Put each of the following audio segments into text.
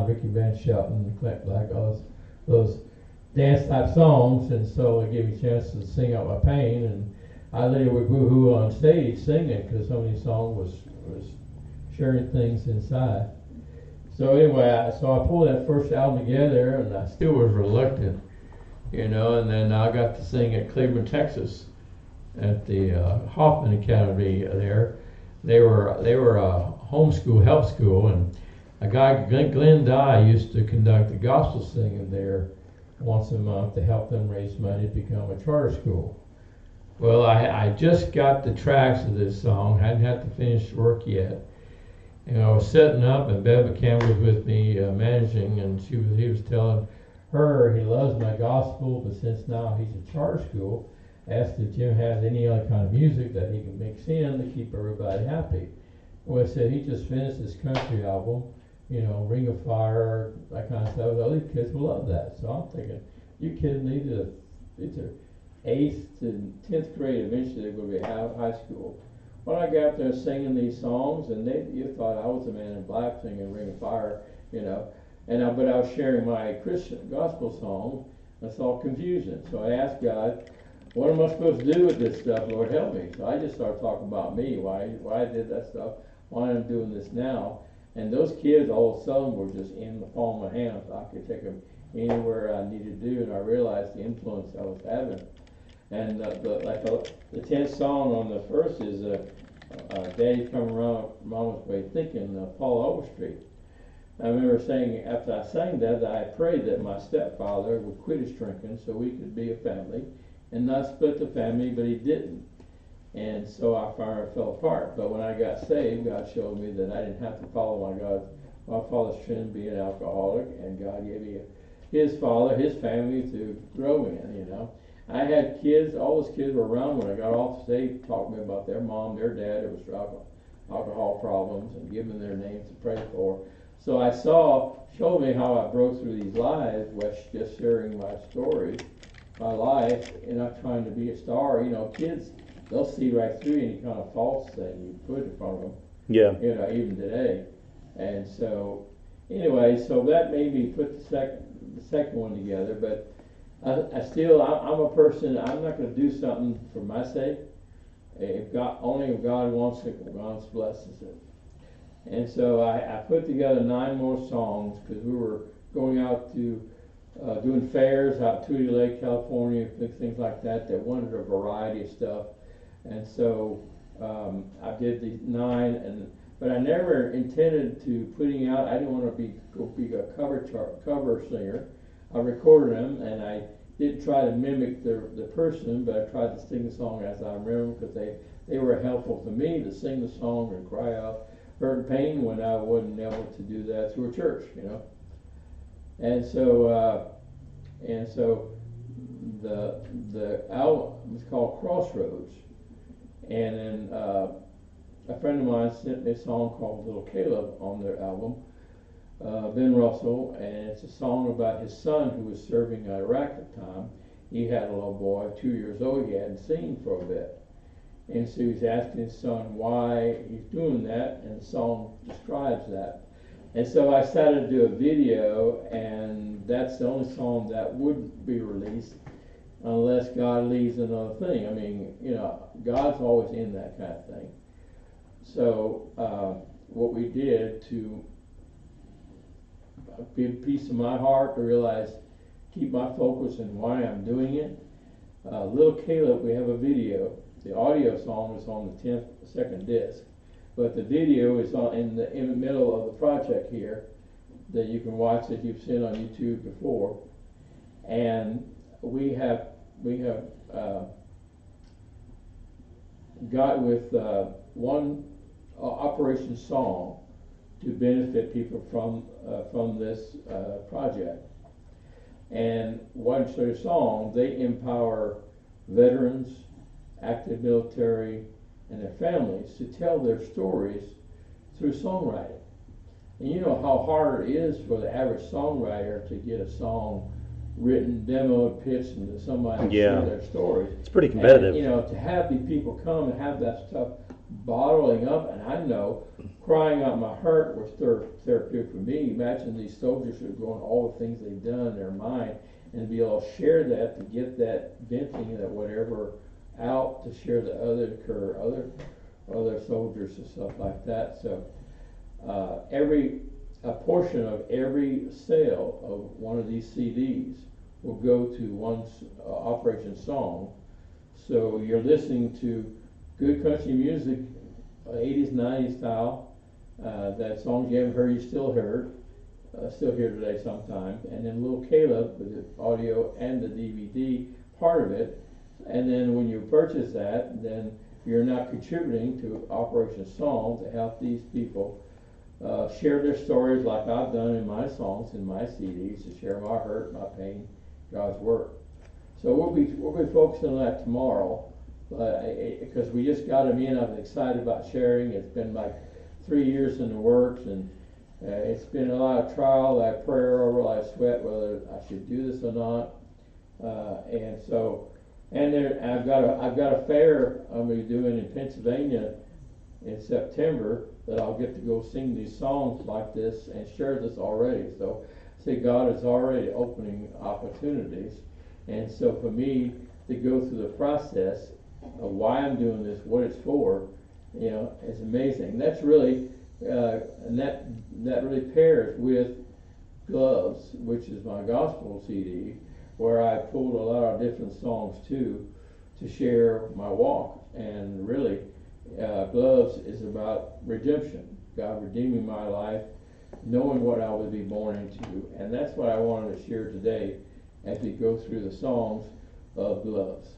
Ricky Van Shelton, Clint Black, all those dance type songs, and so it gave me a chance to sing out my pain, and I literally would boo-hoo on stage singing because so many songs was sharing things inside. So anyway, so I pulled that first album together, and I still was reluctant, and then I got to sing at Cleveland, Texas, at the Hoffman Academy there. They were a homeschool help school, and a guy, Glenn Dye, used to conduct the gospel singing there once a month to help them raise money to become a charter school. Well, I just got the tracks of this song, hadn't had to finish work yet, and I was setting up, and Bev McCann was with me managing, and he was telling her he loves my gospel, but since now he's a charter school, asked if Jim has any other kind of music that he can mix in to keep everybody happy. Well, I said he just finished his country album, Ring of Fire, that kind of stuff. The other kids will love that. So I'm thinking, you kidding me? These are 8th to 10th grade. Eventually they're going to be out of high school. When I got up there singing these songs, and you thought I was the man in black singing Ring of Fire, but I was sharing my Christian gospel song. I saw confusion. So I asked God, what am I supposed to do with this stuff? Lord, help me. So I just started talking about me, why I did that stuff, why I'm doing this now. And those kids, all of a sudden, were just in the palm of my hand. I could take them anywhere I needed to do, and I realized the influence I was having. And the 10th song on the first is Daddy's Coming Around Mama's Way Thinking, Paul Overstreet. I remember saying, after I sang that I prayed that my stepfather would quit his drinking so we could be a family and not split the family, but he didn't. And so our family fell apart. But when I got saved, God showed me that I didn't have to follow my father's trend, be an alcoholic, and God gave me his father, his family to grow in, I had kids, all those kids were around when I got off stage, talking to me about their mom, their dad, that was alcohol problems, and giving them their names to pray for. So I showed me how I broke through these lies, just sharing my story, my life, and not trying to be a star. Kids, they'll see right through any kind of false thing you put in front of them. Yeah. Even today. And so, anyway, so that made me put the second one together. But I'm a person. I'm not going to do something for my sake. If God wants it, God blesses it. And so I put together 9 more songs because we were going out to doing fairs out Tootie Lake, California, things like that. That wanted a variety of stuff. And so I did the 9, but I never intended to putting out. I didn't want to be a cover singer. I recorded them, and I didn't try to mimic the person, but I tried to sing the song as I remember because they were helpful to me to sing the song and cry out hurt and pain when I wasn't able to do that through a church, And so the album was called Crossroads. And then a friend of mine sent me a song called Little Caleb on their album, Ben Russell, and it's a song about his son who was serving in Iraq at the time. He had a little boy, 2 years old, he hadn't seen for a bit. And so he's asking his son why he's doing that, and the song describes that. And so I decided to do a video, and that's the only song that would be released unless God leaves another thing. I mean, God's always in that kind of thing. So what we did to give peace to my heart, to realize, keep my focus on why I'm doing it. Little Caleb, we have a video. The audio song is on the second disc, but the video is in the middle of the project here that you can watch that you've seen on YouTube before. And we have got with one Operation Song to benefit people from this project. And one sort of song, they empower veterans, active military, and their families to tell their stories through songwriting. And you know how hard it is for the average songwriter to get a song written, demoed, pitched, and to somebody share their stories. It's pretty competitive. And, to have these people come and have that stuff bottling up, and I know crying out my heart was therapeutic for me. Imagine these soldiers who are going all the things they've done in their mind, and to be able to share that, to get that venting, that whatever out, to share the other soldiers and stuff like that. So a portion of every sale of one of these CDs will go to one Operation Song. So you're listening to good country music, 80s, 90s style, that songs you haven't heard, you still heard, still hear today sometime. And then Little Caleb with the audio and the DVD part of it. And then when you purchase that, then you're now contributing to Operation Song to help these people share their stories like I've done in my songs, in my CDs, to share my hurt, my pain, God's work. So we'll be focusing on that tomorrow, because we just got them in. I'm excited about sharing. It's been like 3 years in the works, and it's been a lot of trial, a lot of prayer over, a lot of sweat, whether I should do this or not. I've got a fair I'm going to be doing in Pennsylvania in September, that I'll get to go sing these songs like this and share this already. So see, God is already opening opportunities. And so for me to go through the process of why I'm doing this, what it's for, it's amazing. That's really, and that really pairs with Gloves, which is my gospel CD, where I pulled a lot of different songs too, to share my walk. And really, Gloves is about redemption, God redeeming my life, knowing what I would be born into. And that's what I wanted to share today as we go through the songs of Gloves.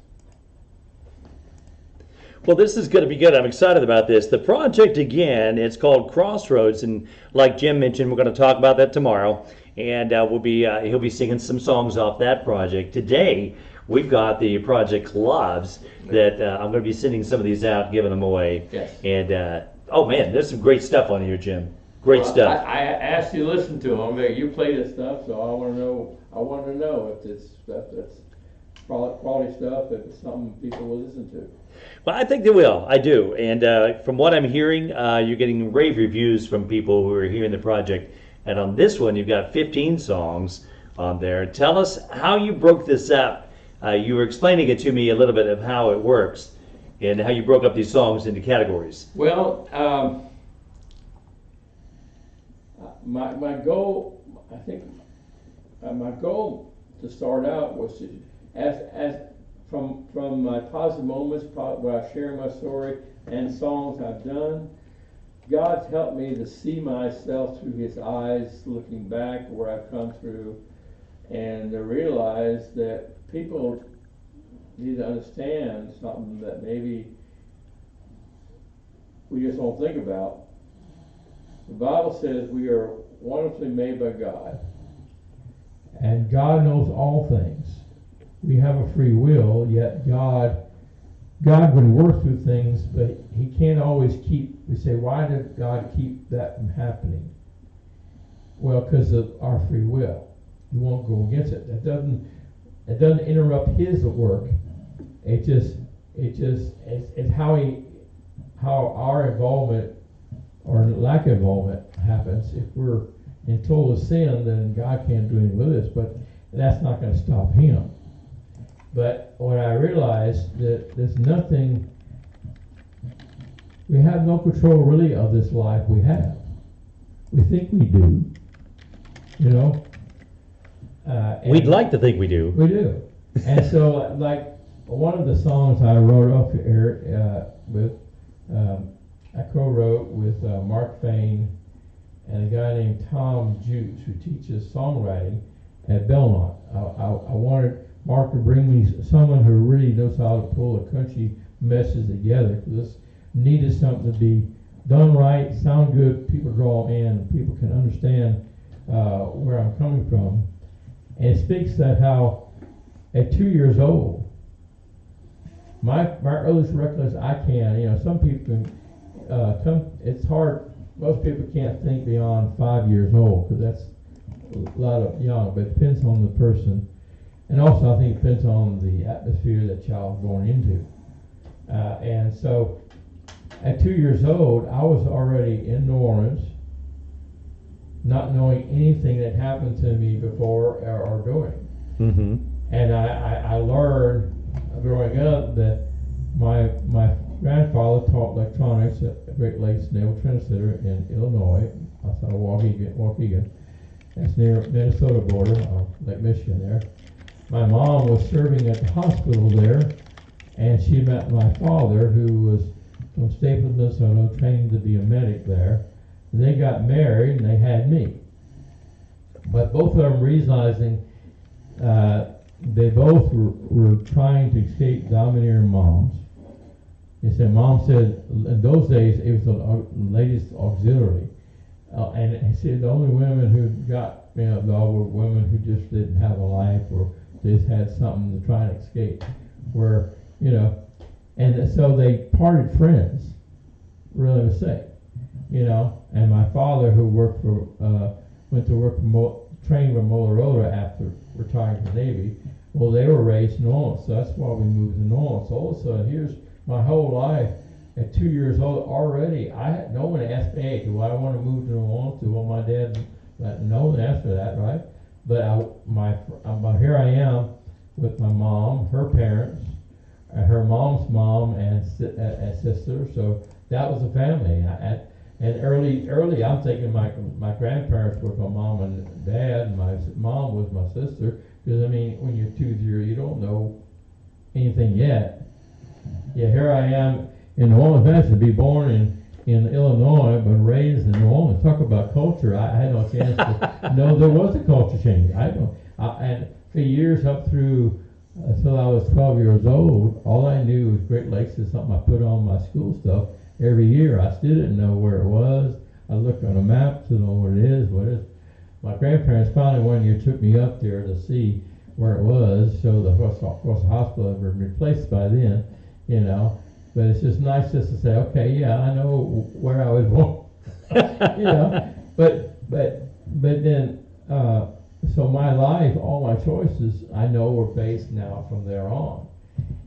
Well, this is going to be good. I'm excited about this. The project, again, it's called Crossroads, and like Jim mentioned, we're going to talk about that tomorrow, and he'll be singing some songs off that project. Today, we've got the project Gloves that I'm going to be sending some of these out, giving them away. Yes. And oh man, there's some great stuff on here, Jim. Great stuff. I asked you to listen to them. You play this stuff, so I want to know if it's stuff that's quality stuff, if it's something people will listen to. Well, I think they will. I do. And from what I'm hearing, you're getting rave reviews from people who are hearing the project. And on this one, you've got 15 songs on there. Tell us how you broke this up. You were explaining it to me a little bit of how it works and how you broke up these songs into categories. Well, my goal, I think, my goal to start out was to, as from my positive moments where I share my story and songs I've done, God's helped me to see myself through His eyes, looking back where I've come through, and to realize that people need to understand something that maybe we just don't think about. The Bible says we are wonderfully made by God, and God knows all things. We have a free will, yet God would work through things, but He can't always keep. We say, why did God keep that from happening? Well, because of our free will. You won't go against it. It doesn't interrupt His work. It's how our involvement or lack of involvement happens. If we're in total sin, then God can't do anything with us, but that's not going to stop Him. But when I realized that there's nothing, we have no control really of this life we have. We think we do, We'd like to think we do. We do. And so, like, one of the songs I wrote up here I co-wrote with Mark Fain and a guy named Tom Jutes, who teaches songwriting at Belmont. I wanted Mark to bring me someone who really knows how to pull a country message together, because this needed something to be done right, sound good, people draw in, people can understand where I'm coming from. And it speaks that how at 2 years old, my earliest recollection, I can, some people can, it's hard, most people can't think beyond 5 years old, because that's a lot of young, but it depends on the person. And also I think it depends on the atmosphere that child's going into. And so at 2 years old, I was already in New Orleans, not knowing anything that happened to me before or during. Mm-hmm. And I learned growing up that my grandfather taught electronics at Great Lakes Naval Training Center in Illinois, outside of Waukegan. That's near Minnesota border, Lake Michigan there. My mom was serving at the hospital there, and she met my father, who was from Staples, Minnesota, training to be a medic there. And they got married, and they had me. But both of them realizing they both were trying to escape domineering moms. They said, Mom said, in those days, it was the ladies' auxiliary. And he said the only women who got, were women who just didn't have a life or just had something to try and escape. And so they parted friends, really to say, And my father, who went to work trained with Motorola after retiring from the Navy, well, they were raised in New Orleans, so that's why we moved to New Orleans. So all of a sudden, here's my whole life. At 2 years old already, I had no one asked me, hey, do I want to move to New Orleans? Well, my dad, no one asked for that, right? But here I am with my mom, her parents, her mom's mom and sister. So that was the family. And early, I'm thinking my grandparents were my mom and dad, and my mom was my sister. Because when you're 2 years, you don't know anything yet. Yeah, here I am in New Orleans, to be born in Illinois, but raised in New Orleans. Talk about culture. I had no chance to know there was a culture change. And for years up through until I was 12 years old, all I knew was Great Lakes is something I put on my school stuff every year. I still didn't know where it was. I looked on a map to know what it is. My grandparents finally one year took me up there to see where it was. So the hospital had been replaced by then, But it's just nice just to say, okay, yeah, I know where I was born, But then, so my life, all my choices, I know were based now from there on.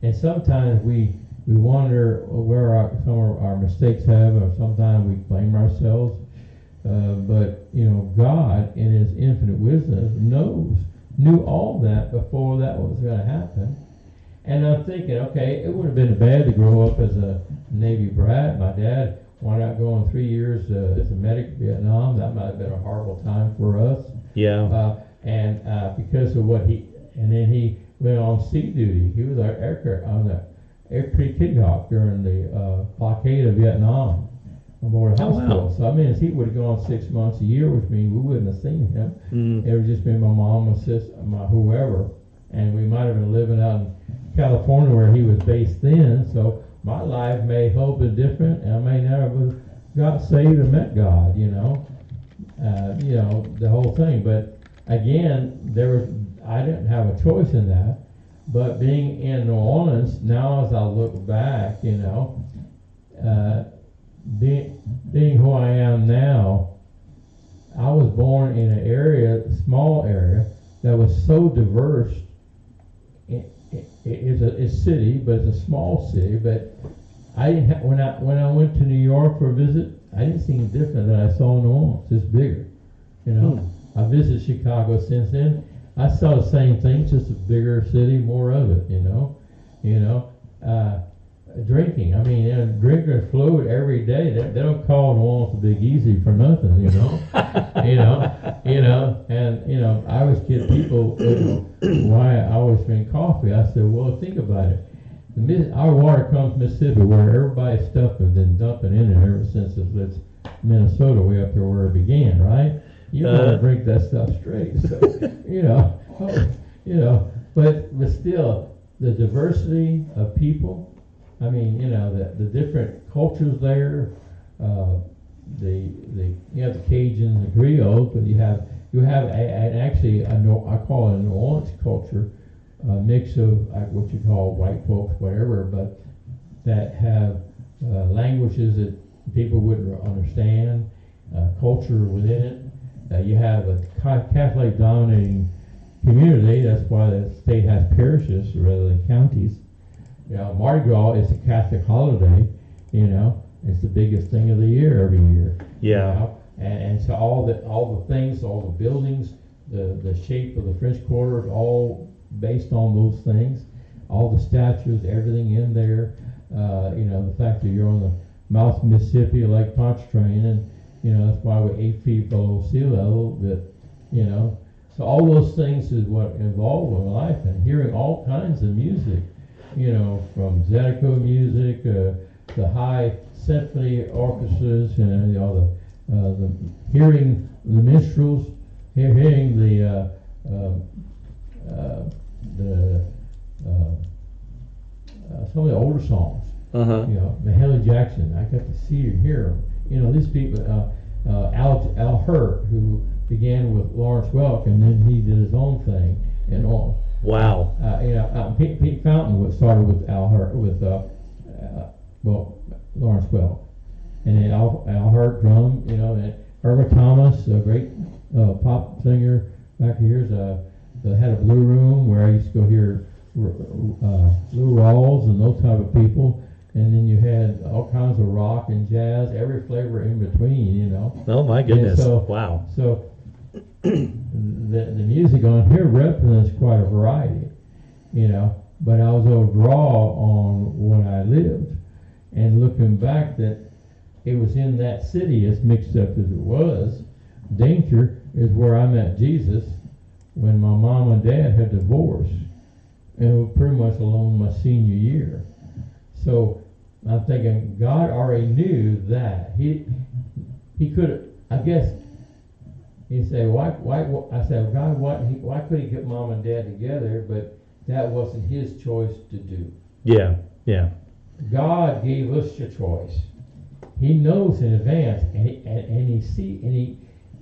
And sometimes we wonder where some of our mistakes have, or sometimes we blame ourselves. But God, in His infinite wisdom, knew all that before that was going to happen. And I'm thinking, okay, it would have been bad to grow up as a Navy brat. My dad wound up going 3 years as a medic in Vietnam. That might have been a horrible time for us. Yeah. And because of and then he went on sea duty. He was our aircraft on the Air Kid Hawk during the blockade of Vietnam aboard a hospital. Wow. So if he would have gone 6 months a year with me, we wouldn't have seen him. It would just been my mom, my sister, my whoever, and we might have been living out in California where he was based then. So my life may have been different, and I may never have got saved and met God. The whole thing. But again, I didn't have a choice in that. But being in New Orleans now, as I look back, being who I am now, I was born in an area, small area, that was so diverse. It's a city, but it's a small city. But I didn't when I went to New York for a visit, I didn't see anything different than I saw in New Orleans. It's bigger, I visited Chicago since then. I saw the same thing, just a bigger city, more of it. Drinking. Drinkers float every day. They don't call New Orleans the Big Easy for nothing. And I always get people why I always drink coffee. I said, well, think about it. Our water comes from Mississippi, where everybody's stuff has been dumping in it ever since it's Minnesota, way up there where it began, right? You gotta drink that stuff straight. So, but still, the diversity of people. The different cultures there. You have the Cajuns, the Griots, but you have actually I call it a New Orleans culture, a mix of what you call white folks, whatever, but that have languages that people wouldn't understand, culture within it. You have a Catholic dominating community. That's why the state has parishes rather than counties. Mardi Gras is a Catholic holiday, It's the biggest thing of the year every year. Yeah. You know? And so all the things, all the buildings, the shape of the French Quarter is all based on those things. All the statues, everything in there. You know, the fact that you're on the mouth of Mississippi, Lake Pontchartrain, and you know that's why we're 8 feet below sea level. That you know, so all those things is what involved with life, and hearing all kinds of music. You know, from Zydeco music, the high symphony orchestras, and you know the hearing the minstrels, hearing the some of the older songs. You know, Mahalia Jackson. I got to see and hear him. You know, these people. Al Hurt, who began with Lawrence Welk, and then he did his own thing and all. Wow. You know, Pete Fountain started with Al Hurt with Lawrence Welk, and then Al Hurt drum. You know, and Herbert Thomas, a great pop singer back here, had a blue room where I used to go hear Lou Rawls and those type of people. And then you had all kinds of rock and jazz, every flavor in between, you know. Oh my goodness! So, wow. So the music on here represents quite a variety, you know. But I was able to draw on when I lived, and looking back, that it was in that city, as mixed up as it was. Danger is where I met Jesus when my mom and dad had divorced, and it was pretty much along my senior year. So I'm thinking God already knew that he could. I guess he said, why? I said, God, why could he get mom and dad together? But that wasn't his choice to do. Yeah, yeah. God gave us a choice. He knows in advance, and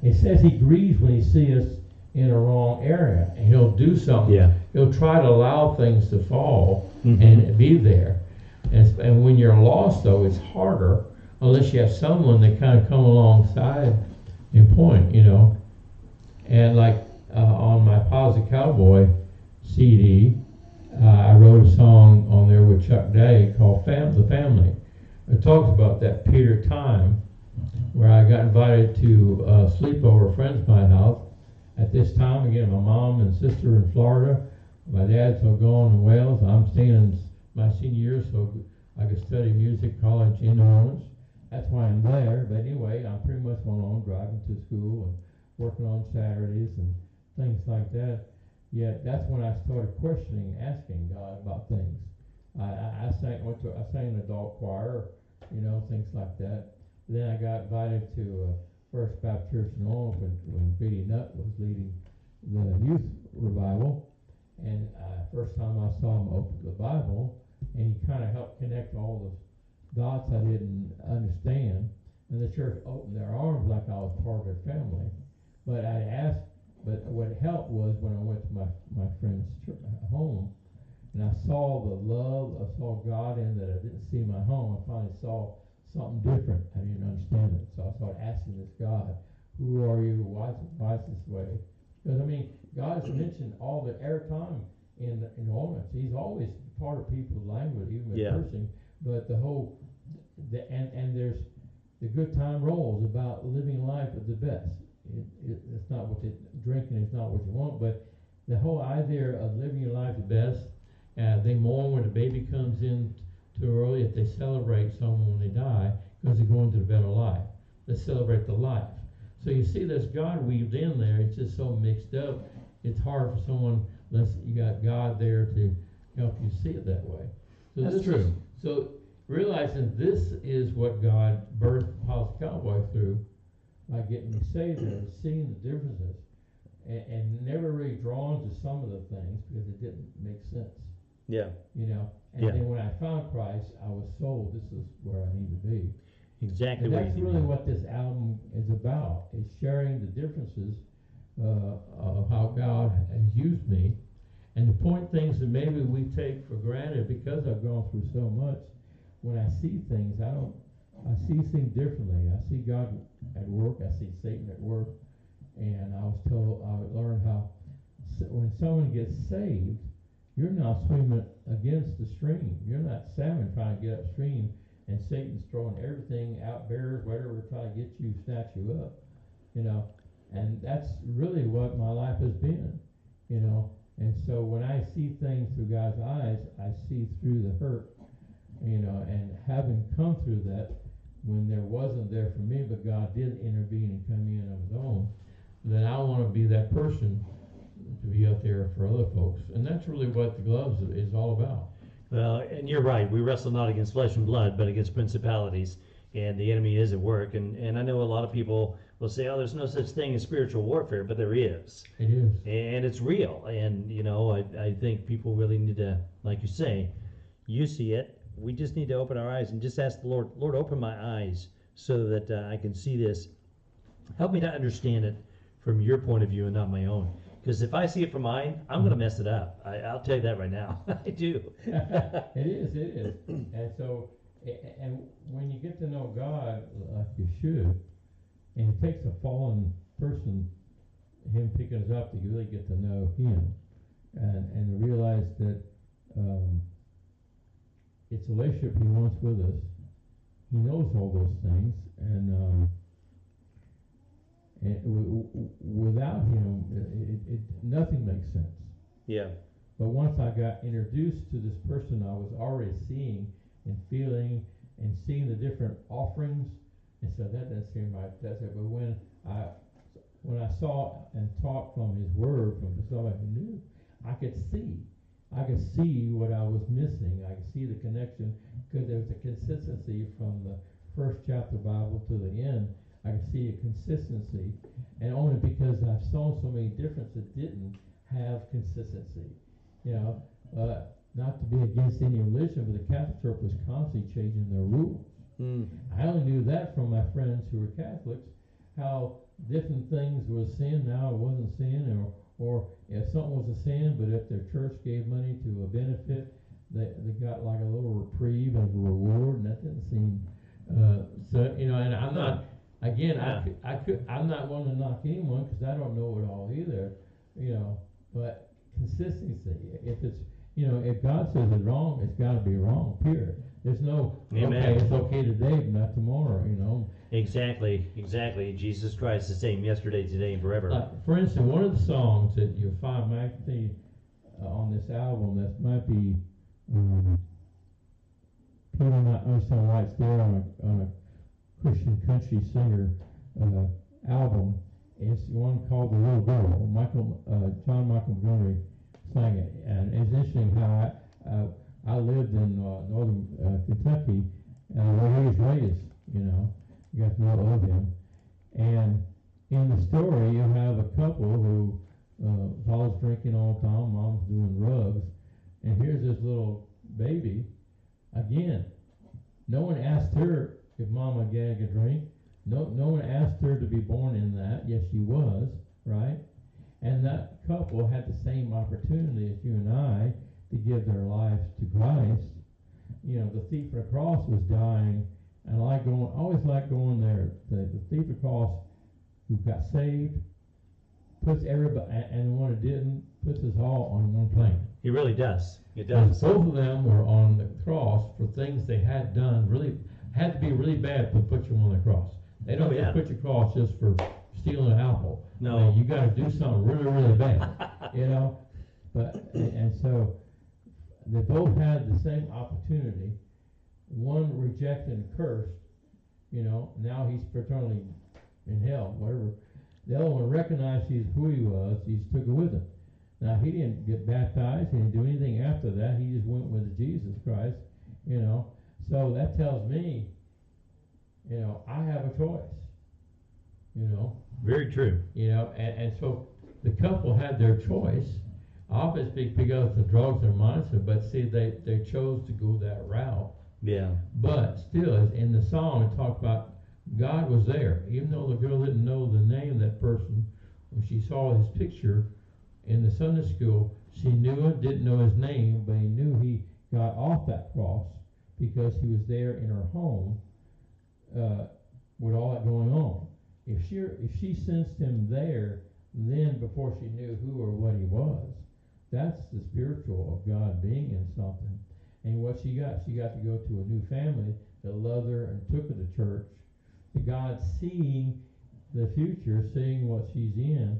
it says he grieves when he sees us in a wrong area, and he'll do something. Yeah. He'll try to allow things to fall and be there. And when you're lost, though, it's harder unless you have someone that kind of come alongside and point, you know. And like on my Positive Cowboy CD, I wrote a song on there with Chuck Day called The Family. It talks about that period of time where I got invited to sleep over a friend's my house. At this time, again, my mom and sister in Florida, my dad's still gone in Wales. I'm staying in my senior year, so I could study music college in New Orleans. That's why I'm there. But anyway, I'm pretty much my own, driving to school and working on Saturdays and things like that. Yet that's when I started questioning, asking God about things. I sang in adult choir, you know, things like that. Then I got invited to First Baptist Church in New Orleans when Billy Nutt was leading the youth revival. And first time I saw him open the Bible, and he kind of helped connect all the dots I didn't understand. And the church opened their arms like I was part of their family. But I asked, but what helped was when I went to my friend's home, and I saw the love, I saw God in that I didn't see in my home. I finally saw something different. I didn't understand it. So I started asking this God, who are you? Why is this way? Because, I mean, God is mentioned all the airtime in Orleans. He's always part of people's language, even with cursing. But and there's the good time rolls about living life at the best. It's not what drinking is not what you want, but the whole idea of living your life the best. They mourn when the baby comes in too early. If they celebrate someone when they die, because they're going to the better life. They celebrate the life. So you see this God weaved in there. It's just so mixed up. It's hard for someone unless you got God there to help you see it that way. So that's true. So realizing this is what God birthed Positive Cowboy through by getting me saved and seeing the differences, and never really drawn to some of the things because it didn't make sense. Yeah. You know, and then when I found Christ, I was sold. This is where I need to be. Exactly. And that's really what this album is about: is sharing the differences of how God has used me, and to point things that maybe we take for granted because I've gone through so much. When I see things, I see things differently. I see God at work. I see Satan at work, and I learned how when someone gets saved, you're not swimming against the stream. You're not salmon trying to get upstream. and Satan's throwing everything out, bears, whatever, trying to get you, snatch you up, you know. And that's really what my life has been, you know. And so when I see things through God's eyes, I see through the hurt, you know, and having come through that when there wasn't there for me, but God did intervene and come in on his own, then I want to be that person to be out there for other folks. And that's really what the gloves is all about. Well, and you're right. We wrestle not against flesh and blood, but against principalities. And the enemy is at work. And I know a lot of people will say, oh, there's no such thing as spiritual warfare, but there is. It is. And it's real. And, you know, I think people really need to, like you say, you see it. We just need to open our eyes and just ask the Lord, Lord, open my eyes so that I can see this. Help me to understand it from your point of view and not my own. Because if I see it from mine, I'm going to mess it up. I'll tell you that right now. I do. It is. And so, and when you get to know God like you should, and it takes a fallen person, him picking us up, to really get to know him, and to realize that it's a relationship he wants with us. He knows all those things, and without him, nothing makes sense. Yeah. But once I got introduced to this person, I was already seeing and feeling and seeing the different offerings, and so that doesn't seem right. That's it. But when I saw and taught from his word, from somebody who knew, I could see what I was missing. I could see the connection, because there was a consistency from the first chapter of the Bible to the end. I could see a consistency, and only because I've sown so many different that didn't have consistency. You know, not to be against any religion, but the Catholic Church was constantly changing their rules. I only knew that from my friends who were Catholics, how different things was sin, now it wasn't sin, or if something was a sin, but if their church gave money to a benefit, they got like a little reprieve of a reward, and that didn't seem, so, you know, and I'm not, again, yeah. I'm not one to knock anyone, because I don't know it all either, you know, but consistency, if it's, you know, if God says it's wrong, it's got to be wrong, period. There's no, Amen. Okay, it's okay today, but not tomorrow, you know. Exactly. Jesus Christ is the same yesterday, today, and forever. For instance, one of the songs that you'll find might be on this album, that might be Peter Not Understand Why It's There on a Christian country singer album. It's one called The Little Girl. John Michael Montgomery sang it, and it's interesting how I lived in northern Kentucky, where he was raised, you know. You got to know of him. And in the story, you have a couple who father's drinking all the time, mom's doing drugs, and here's this little baby. Again, no one asked her if mom and dad could drink. No one asked her to be born in that. Yes, she was, right? And that couple had the same opportunity as you and I to give their lives to Christ. You know, the thief on the cross was dying, and I always like going there. The thief on the cross who got saved puts everybody, and the one who didn't, puts us all on one plane. He really does. It does. Both of them were on the cross for things they had done, really had to be really bad to put you on the cross. They don't just put you across just for stealing an apple. No. I mean, you got to do something really, really bad, you know. But and so they both had the same opportunity. One rejected and cursed, you know. Now he's eternally in hell, whatever. The other one recognized who he was. He took it with him. Now he didn't get baptized. He didn't do anything after that. He just went with Jesus Christ, you know. So that tells me, you know, I have a choice. You know. Very true. You know, and so the couple had their choice, obviously because the drugs are mindset, but see, they chose to go that route. Yeah. But still, as in the song, it talked about God was there. Even though the girl didn't know the name of that person, when she saw his picture in the Sunday school, she knew it, didn't know his name, but he knew he got off that cross because he was there in her home with all that going on. If she sensed him there, then before she knew who or what he was, that's the spiritual of God being in something. And what she got to go to a new family that loved her and took her to church, to God seeing the future, seeing what she's in,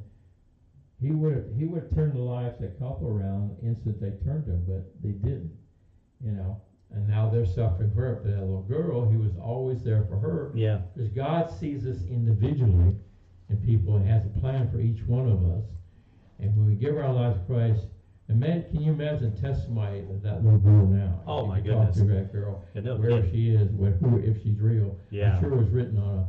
he would have turned the lives of a couple around the instant they turned to him, but they didn't, you know. And now they're suffering for her. But that little girl, he was always there for her. Yeah. Because God sees us individually, and people has a plan for each one of us. And when we give our lives to Christ, can you imagine the testimony of that little girl now? Oh, if my you goodness. Talk to that girl, Yeah, no wherever kidding. she is, if she's real. Yeah. I'm sure it was written on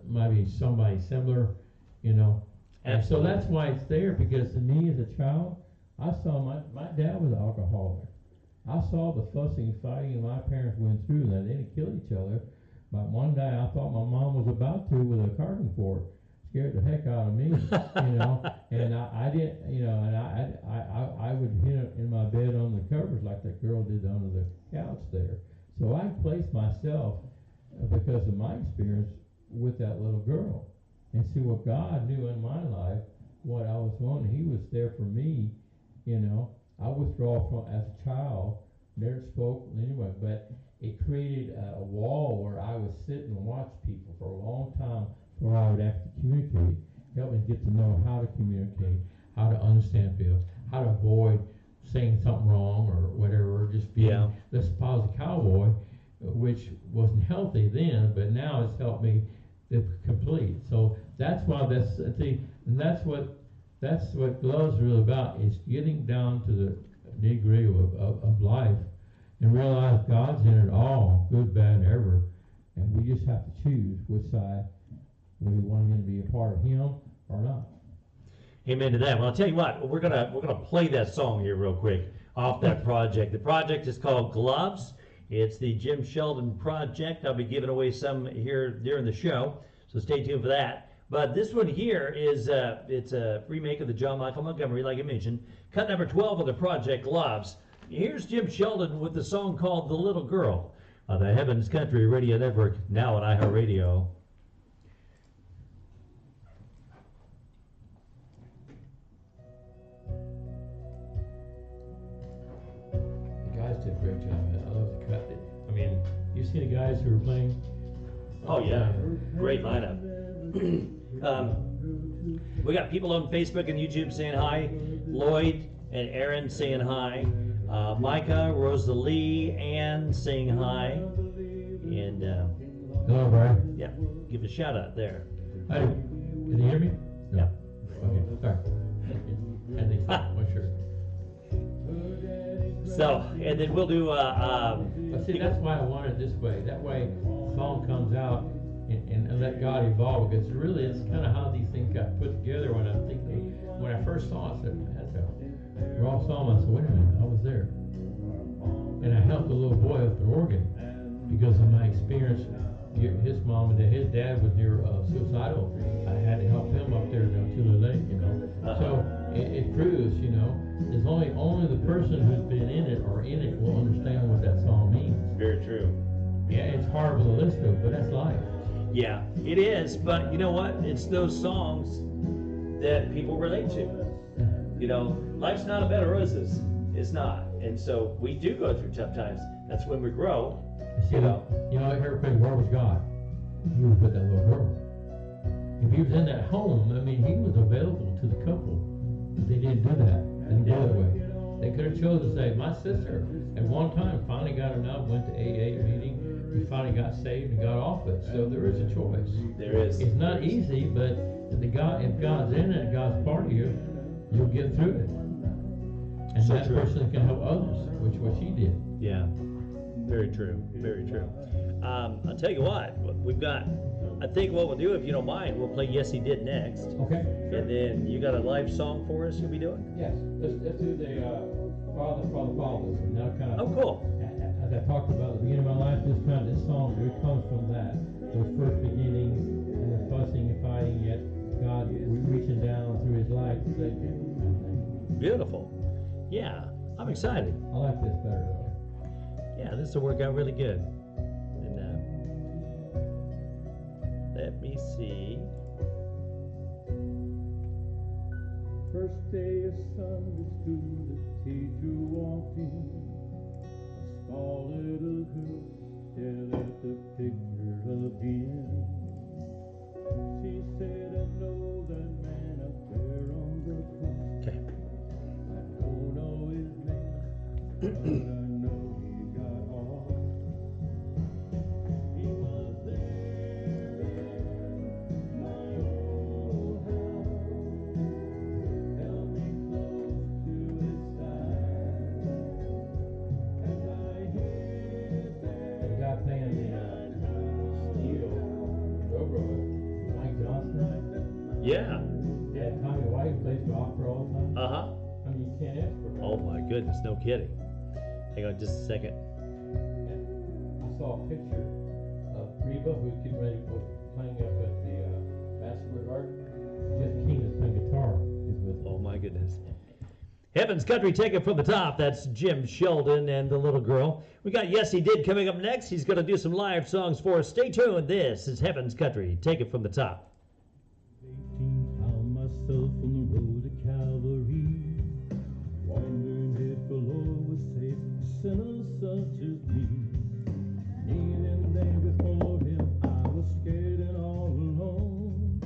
maybe somebody similar, you know. And so that's why it's there, because to me as a child, I saw my dad was an alcoholic. I saw the fussing and fighting my parents went through, and they didn't kill each other. But one day I thought my mom was about to with a carving fork. Scared the heck out of me, you know. And I didn't, you know, and I would hit in my bed on the covers like that girl did under the couch there. So I placed myself, because of my experience, with that little girl. And see what God knew in my life, what I was wanting. He was there for me, you know. I withdraw from as a child, never spoke anyway, but it created a wall where I would sit and watch people for a long time before I would actually communicate. Help me get to know how to communicate, how to understand people, how to avoid saying something wrong or whatever, or just being this positive cowboy, which wasn't healthy then, but now it's helped me to complete. So that's why and that's what Love's really about, is getting down to the nitty-gritty of life and realize God's in it all, good, bad, and ever, and we just have to choose which side we want him to be a part of him or not. Amen to that. Well, I'll tell you what, we're gonna play that song here real quick off that project. The project is called Gloves. It's the Jim Sheldon project. I'll be giving away some here during the show, so stay tuned for that. But this one here is it's a remake of the John Michael Montgomery, like I mentioned, cut number 12 of the project, Gloves. Here's Jim Sheldon with the song called The Little Girl on the Heavens Country Radio Network, now on iHeartRadio. Guys did a great job. I love the cut. I mean, you see the guys who were playing? Oh yeah, great lineup. We got people on Facebook and YouTube saying hi. Lloyd and Aaron saying hi. Micah, Rosalie, Ann saying hi. And hello, Brian. yeah, give a shout out there. Hi. Can you hear me? Yeah. Okay. Sorry. I think so. I'm sure. So, and then we'll do. But see, that's why I want it this way. That way, the song comes out and let God evolve. Because really, it's kind of how these things got put together. When I first saw it, I said, man, that's a raw song. I said, wait a minute, I was there. And I helped a little boy up in Oregon because of my experience. His mom and his dad was near suicidal. I had to help him up there down Tula Lake, you know. So it proves, you know, there's only the person who's been in it or in it will understand what that song means. Very true. Yeah, it's horrible to listen to, but that's life. Yeah, it is. But you know what? It's those songs that people relate to. You know, life's not a bed of roses. It's not. And so we do go through tough times. That's when we grow. See, you know, everybody, where was God? He was with that little girl. If he was in that home, I mean, he was available to the couple. But they didn't do that. They didn't go that way. They could have chosen to say, my sister, at one time, finally got enough, went to AA meeting, he finally got saved and got off it. So there is a choice. There is. It's not easy, but if God's in it, God's part of you, you'll get through it. And So that true. person can help others, which what she did. Yeah, very true, very true. I'll tell you what, we've got, I think what we'll do, if you don't mind, we'll play Yes He Did next. Okay. And then you got a live song for us you'll be doing? Yes, let's do the Father, Fathers, and now kind of. Oh, cool. As I talked about at the beginning of my life, this song really comes from that. Those first beginnings and the fussing and fighting, yet God reaching down through His light to save me. Beautiful. Yeah, I'm excited. I like this better though. Yeah, this will work out really good. And let me see. First day of Sunday school, the teacher walked in. A small little girl stare at the picture again. She said, I know that man up there on the cross. Okay. I don't know his name, but I know he got off. He was there in my old house, held me close to his side, as I hid The there guy playing the steel dobro, Mike Johnson. Yeah. Yeah, Tommy White plays the opera all the time. Uh-huh. I mean, you can't ask for better. Oh my goodness, no kidding. Hang on just a second. And I saw a picture of Reba, who's getting ready for playing up at the Basketball Garden. Jeff Keenan playing guitar is with Oh my goodness. Heaven's Country, take it from the top. That's Jim Sheldon and the little girl. We got Yes He Did coming up next. He's going to do some live songs for us. Stay tuned. This is Heaven's Country. Take it from the top. 18, found myself on the road to Calvary, wondering if the Lord would save sinners such as me. Kneeling there before Him, I was scared and all alone,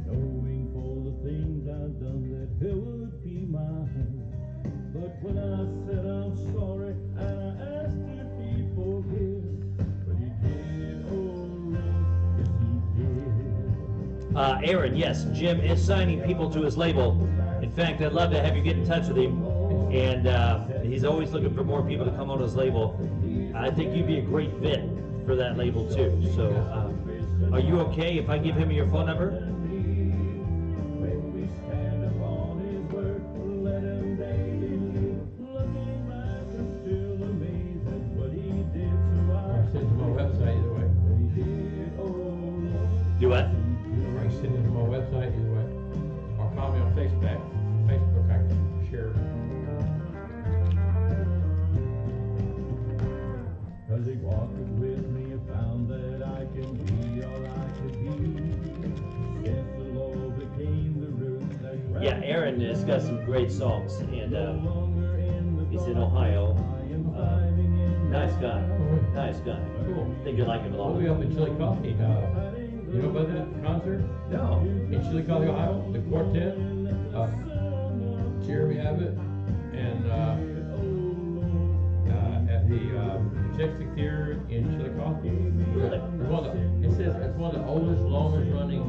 knowing for the things I'd done that Hell would be mine. But when I said I'm sorry and I asked if He forgive, but He did, oh Lord, yes He did. Aaron, yes, Jim is signing people to his label. In fact, I'd love to have you get in touch with him. And he's always looking for more people to come on his label. I think you'd be a great fit for that label too. So, are you okay if I give him your phone number? When we stand upon His word, let Him daily live. Looking back, I'm still amazed at what He did to Or us. send it to my website either way. What He did, oh Lord. Do what? Or you send it to my website either way. Or follow me on Facebook. Facebook, I can share. Cause He walked with me and found that I can be all I could be. Yes, the Lord became the root that Yeah, Aaron has got some great songs, and no longer in the he's in dark. Ohio. I am thriving in Nice the guy. light. Nice guy. Cool. I think you'll like him a We'll be lot. up in Chillicothe. You know about that concert? No. In Chillicothe, Ohio, the quartet, Jeremy Abbott, and at the Majestic Theater in Chillicothe. Really? It's one of the, it says it's one of the oldest, longest running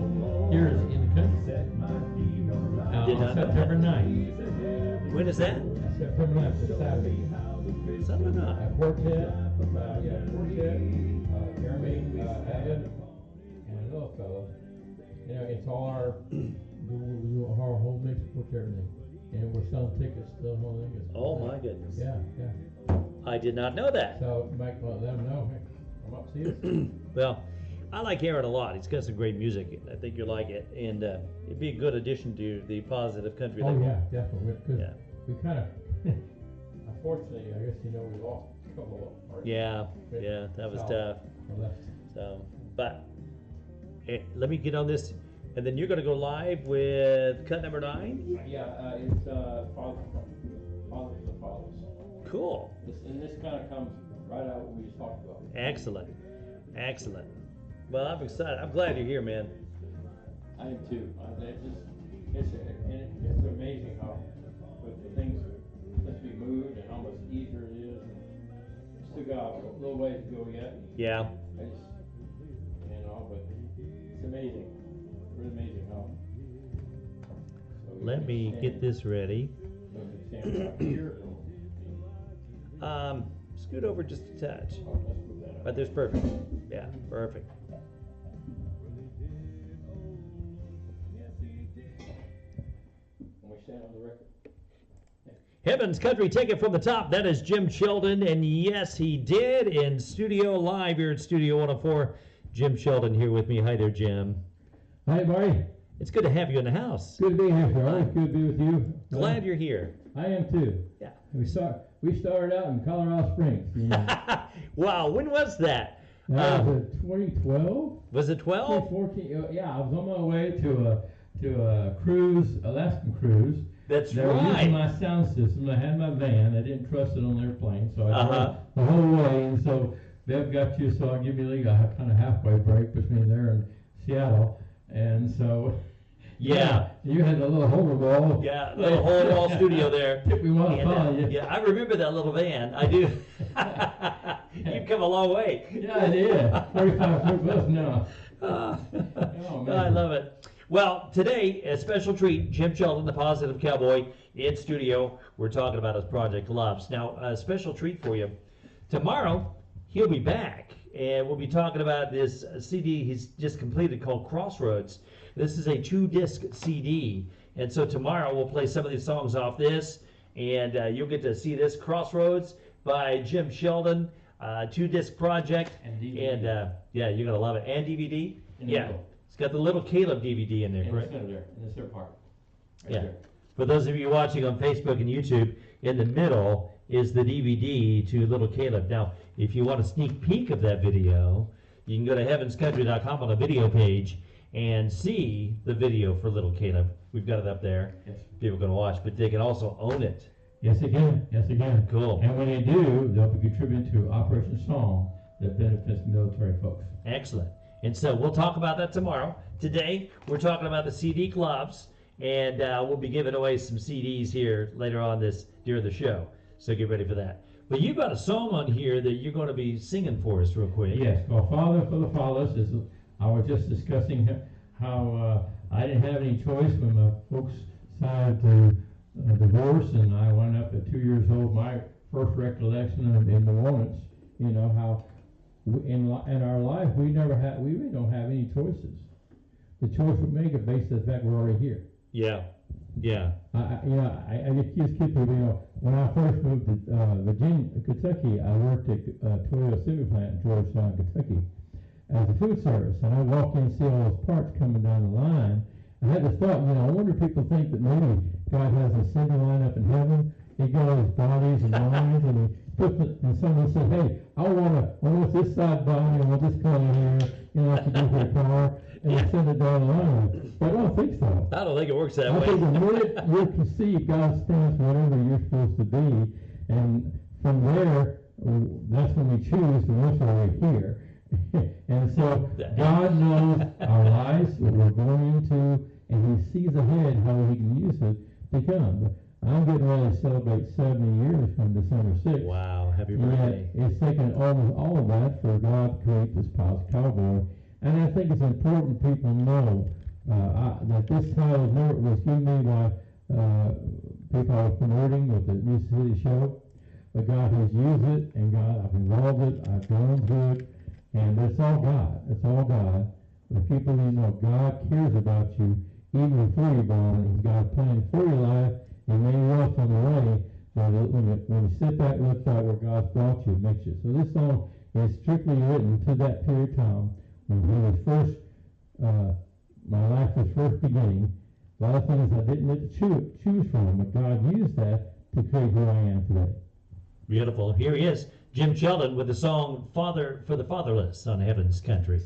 theaters in the country. Did On not know September that. 9th. When is that? September 9th, it's Saturday. Something or not. Quartet, Jeremy Abbott, and another fellow. You know, it's all our whole mix with everything. And we're selling tickets still and all that. Oh my goodness. Yeah. I did not know that. So you might want to let them know, hey, come up see us. Well, I like Aaron a lot. He's got some great music, and I think you'll like it. And it'd be a good addition to the positive country. Oh label. yeah, definitely. Because Yeah. we kind of, unfortunately, I guess we lost a couple of artists. Yeah, that was tough. Or left. So, but let me get on this, and then you're going to go live with cut number 9. Yeah, it's Fathers to Fathers. Cool. And this kind of comes right out what we just talked about. Excellent. Well, I'm excited. I'm glad you're here, man. I am too. It's amazing how with the things since we moved and how much easier it is. And still got a little ways to go yet. Yeah. It's, but it's amazing. Really amazing how. So we Let can me stand- get this ready. so we can stand right here. Scoot over just a touch. Oh, let's move that up. Right there's perfect. Yeah, perfect. When we stand on the record. Heaven's Country, take it from the top. That is Jim Sheldon, and yes, he did in studio live here at Studio 104. Jim Sheldon here with me. Hi there, Jim. Hi, Barry. It's good to have you in the house. Good to be here, Charlie. Good to be with you. Glad you're here. I am too. Yeah. We started out in Colorado Springs. You know. Wow, when was that? That was 2012, Was it 12? 2014. Yeah, I was on my way to a cruise, Alaskan cruise. That's They were using right. my sound system. I had my van. I didn't trust it on their plane, so I Uh-huh. drove the whole way. And so Bev got you, so I'll give you a kind of halfway break between there and Seattle. And so, Yeah. you had a little hole in the wall. Yeah, little hole in the wall studio there. We want to And, follow you. yeah, I remember that little van. I do. You've come a long way. Yeah, I did. 45-foot bus now. Oh, man. I love it. Well, today, a special treat, Jim Sheldon, the Positive Cowboy, in studio. We're talking about his project Loves. Now, a special treat for you. Tomorrow, he'll be back, and we'll be talking about this CD he's just completed called Crossroads. This is a 2-disc CD, and so tomorrow we'll play some of these songs off this, and you'll get to see this Crossroads by Jim Sheldon, 2-disc project. And DVD. And yeah, you're going to love it. And DVD? In the Yeah. middle. It's got the little Caleb DVD in there, In the correct? center there, in the center part. Right Yeah. there. For those of you watching on Facebook and YouTube, in the middle is the DVD to Little Caleb. Now, if you want a sneak peek of that video, you can go to heavenscountry.com on the video page and see the video for Little Caleb. We've got it up there. Yes. People can watch, but they can also own it. Yes, again. Yes, again. Cool. And when they do, they'll be contributing to Operation Song that benefits military folks. Excellent. And so we'll talk about that tomorrow. Today, we're talking about the CD clubs, and we'll be giving away some CDs here later on during the show. So get ready for that. But you've got a song on here that you're going to be singing for us real quick. Yes, well, Father for the Fatherless I was just discussing how I didn't have any choice when my folks decided to divorce, and I wound up at 2 years old. My first recollection in New Orleans, you know, how in our life we really don't have any choices. The choice we make is based on the fact we're already here. Yeah. Yeah. I just keep it, when I first moved to Kentucky, I worked at Toyota Civic Plant in Georgetown, Kentucky, as a food service, and I walked in and see all those parts coming down the line. I had this thought, I wonder if people think that maybe God has a assembly line up in heaven. He got all his bodies and minds, and he puts it, and someone said, hey, I want this side body, I want this color here, like you do for a car, and they send it down the line. But I don't think so. I don't think it works that I way. think the minute you can see God stands for whatever you're supposed to be, and from there, that's when we choose, and that's why we're here. And so God knows our lives, what we're going into, and He sees ahead how He can use it to come. I'm getting ready to celebrate 70 years from December 6th. Wow, happy And birthday. yet it's taken all of that for God to create this Positive Cowboy. And I think it's important people know that this title was given me by people I was promoting with the New City show. But God has used it, and I've involved it, I've gone through it, and it's all God. It's all God. But people need to know God cares about you even before you're born, and He's got a plan for your life, and many else on the way. But when you sit back and look at where God's brought you, it makes you. So this song is strictly written to that period of time when He was first, my life was first beginning. A lot of things I didn't get to choose from, but God used that to create who I am today. Beautiful. Here he is, Jim Sheldon, with the song Father for the Fatherless on Heaven's Country.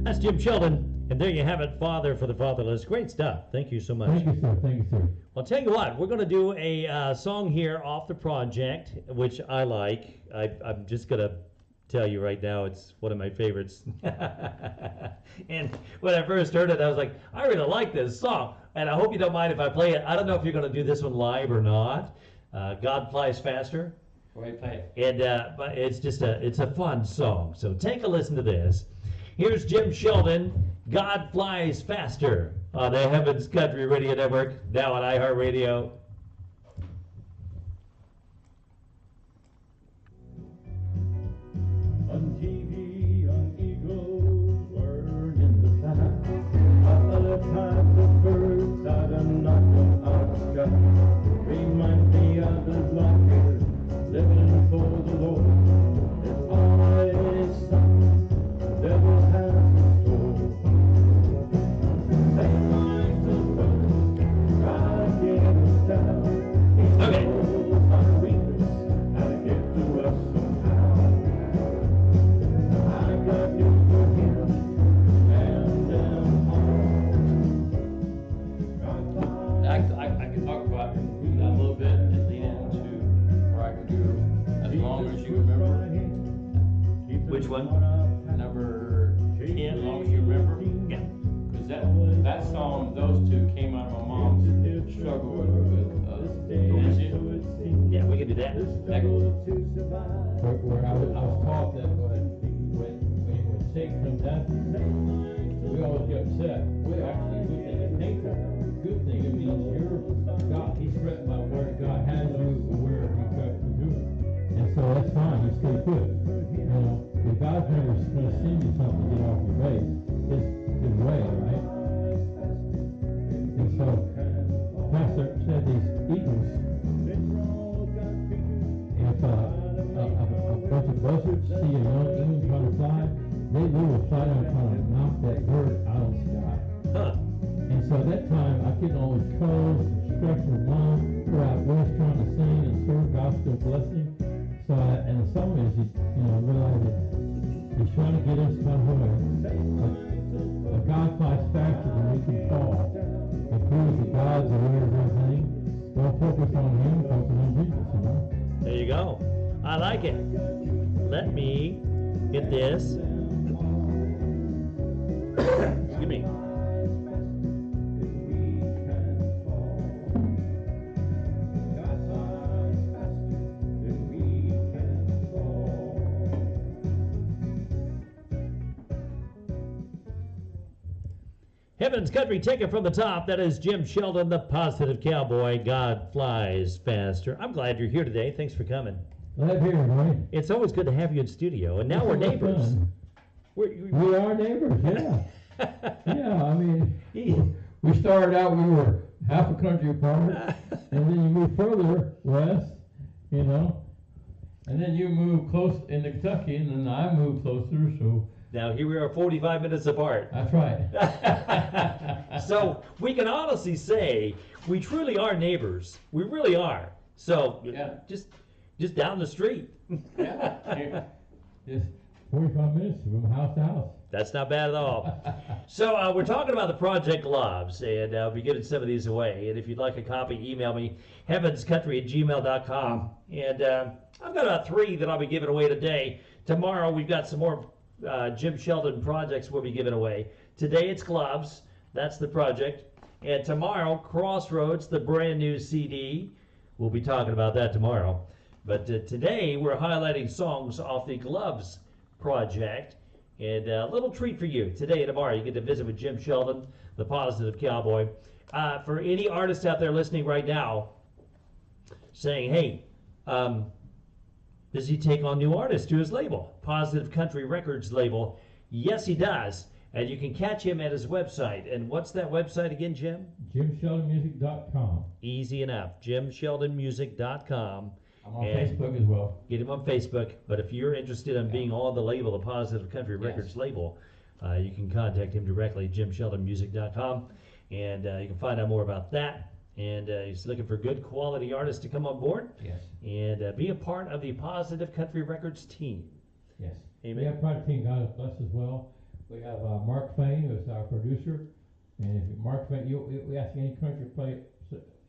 That's Jim Sheldon, and there you have it, Father for the Fatherless. Great stuff. Thank you so much. Thank you, sir. Thank you, sir. Well, tell you what, we're going to do a song here off the project, which I like. I'm just going to tell you right now, it's one of my favorites. And when I first heard it, I was like, I really like this song, and I hope you don't mind if I play it. I don't know if you're going to do this one live or not. God Flies Faster. Right, play. And but it's just it's a fun song. So take a listen to this. Here's Jim Sheldon, God Flies Faster, on the Heavens Country Radio Network, now on iHeartRadio. On TV, young eagles learn in the past. Other types of birds out of nothing out of sky. Remind me of the blockers living for the Lord. There's always something the devil has in store. They like the birds God gave us down. He Okay. knows our weakness, how to get to us somehow. I got news for him and them all. I can talk about that a little bit and lead into where I can do As Long As You Remember. Which one? Number 10, As Long As You Remember. Yeah. Because that song, those two came out of my mom's struggle with dementia. Yeah, we can do that. Where I was taught that when sick comes down, we always get upset. Well, actually, good thing it's painful. Good thing it means God, He's threatened by where God has you or where He got you doing. And so that's fine, you stay put. You know, if God's never going to send you something to get off your base, it's His way, right? And so, Pastor said these eagles, if a bunch of buzzards see a young eagle trying to fly, they will fly down trying to knock that bird out of the sky. Huh. And so at that time, I couldn't always curse and stretch my mom, pour out Western trying to sing and serve God, still blessing. So, and the song is, realize that he's trying to get us by the way. But God flies faster than we can fall. It proves that God's aware of everything. Don't focus on him, focus on Jesus, There you go. I like it. Let me get this. Excuse me. Heaven's Country, take it from the top. That is Jim Sheldon, the positive cowboy. God flies faster. I'm glad you're here today. Thanks for coming. Glad here, everybody. It's always good to have you in studio. And now we're neighbors. We are neighbors, yeah. Yeah, I mean, we started out, we were half a country apart, and then you move further west, and then you move close into Kentucky, and then I moved closer, so. Now here we are 45 minutes apart. That's right. So we can honestly say we truly are neighbors. We really are. So yeah. just down the street. Yeah. Just 45 minutes from house to house. That's not bad at all. So we're talking about the Project Gloves, and I'll be giving some of these away. And if you'd like a copy, email me, heavenscountry@gmail.com. And I've got about 3 that I'll be giving away today. Tomorrow we've got some more Jim Sheldon projects we'll be giving away. Today it's gloves. That's the project. And tomorrow, Crossroads, the brand new CD. We'll be talking about that tomorrow. But today we're highlighting songs off the Gloves project. And a little treat for you. Today and tomorrow you get to visit with Jim Sheldon, the positive cowboy. For any artists out there listening right now saying, hey, does he take on new artists to his label, Positive Country Records label? Yes, he does. And you can catch him at his website. And what's that website again, Jim? JimSheldonMusic.com. Easy enough. JimSheldonMusic.com. I'm on Facebook as well. Get him on Facebook. But if you're interested in being on the label, the Positive Country Records label, you can contact him directly, JimSheldonMusic.com. And you can find out more about that. And he's looking for good quality artists to come on board. Yes. And be a part of the Positive Country Records team. Yes. Amen. We have a project team, God bless as well. We have Mark Fain, who's our producer. And if Mark Fain, we ask any country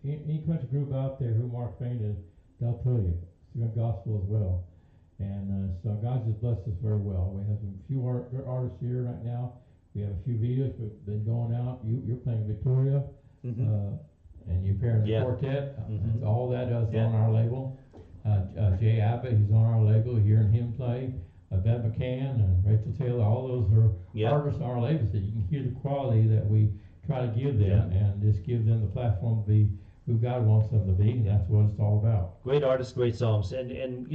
any country group out there who Mark Fain is, they'll tell you. It's good gospel as well. And so God's just blessed us very well. We have some few good artists here right now. We have a few videos we've been going out. You're playing Victoria. Mm-hmm. And you're pairing the quartet. All that is on our label. Jay Abbott, he's on our label, hearing him play. Bev McCann and Rachel Taylor, all those are artists on our label, so you can hear the quality that we try to give them and just give them the platform to be who God wants them to be, and that's what it's all about. Great artists, great songs. And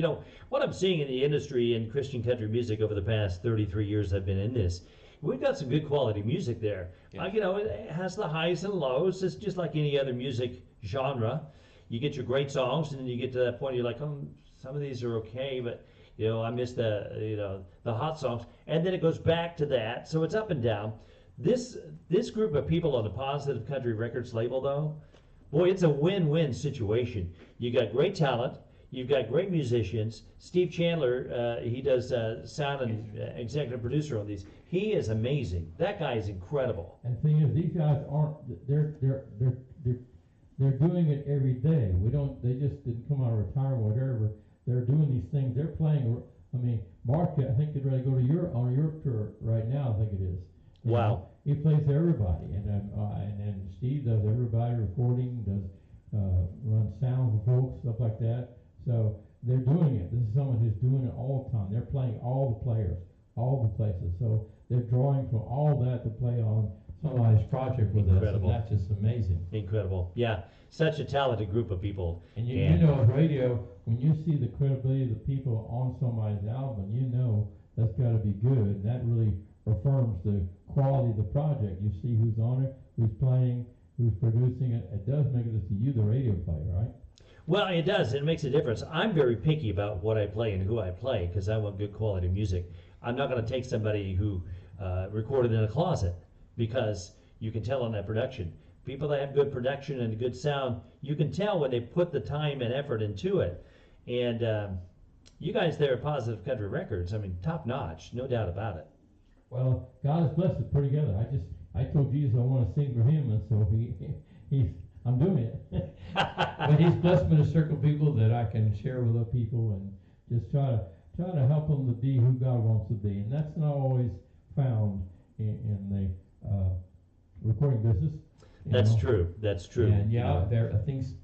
what I'm seeing in the industry in Christian country music over the past 33 years I've been in this, we've got some good quality music there. Yes. It has the highs and lows. It's just like any other music genre. You get your great songs, and then you get to that point, you're like, some of these are okay, but I miss the hot songs. And then it goes back to that. So it's up and down. This group of people on the Positive Country Records label, though, boy, it's a win-win situation. You got great talent. You've got great musicians. Steve Chandler, he does sound and executive producer on these. He is amazing. That guy is incredible. And the thing is, these guys aren't. They're doing it every day. They just didn't come out of retirement, whatever. They're doing these things. They're playing. I mean, Mark, I think he's ready to go to Europe tour right now. I think it is. Wow. He plays to everybody, and then Steve does everybody recording, runs sound for folks, stuff like that. So they're doing it. This is someone who's doing it all the time. They're playing all the players, all the places. So they're drawing from all that to play on somebody's project with us, and that's just amazing. Incredible. Yeah, such a talented group of people. And you know, with radio, when you see the credibility of the people on somebody's album, you know that's got to be good. And that really affirms the quality of the project. You see who's on it, who's playing, who's producing it. It does make it to you, the radio player, right? Well, it does. It makes a difference. I'm very picky about what I play and who I play because I want good quality music. I'm not going to take somebody who recorded in a closet because you can tell on that production. people that have good production and good sound, you can tell when they put the time and effort into it. And you guys there at Positive Country Records, I mean, top notch, no doubt about it. Well, God has blessed us put together. I told Jesus I want to sing for Him, and so I'm doing it. But He's blessed me to circle people that I can share with other people, and just try to help them to be who God wants to be, and that's not always found in the recording business. That's true. That's true. And there things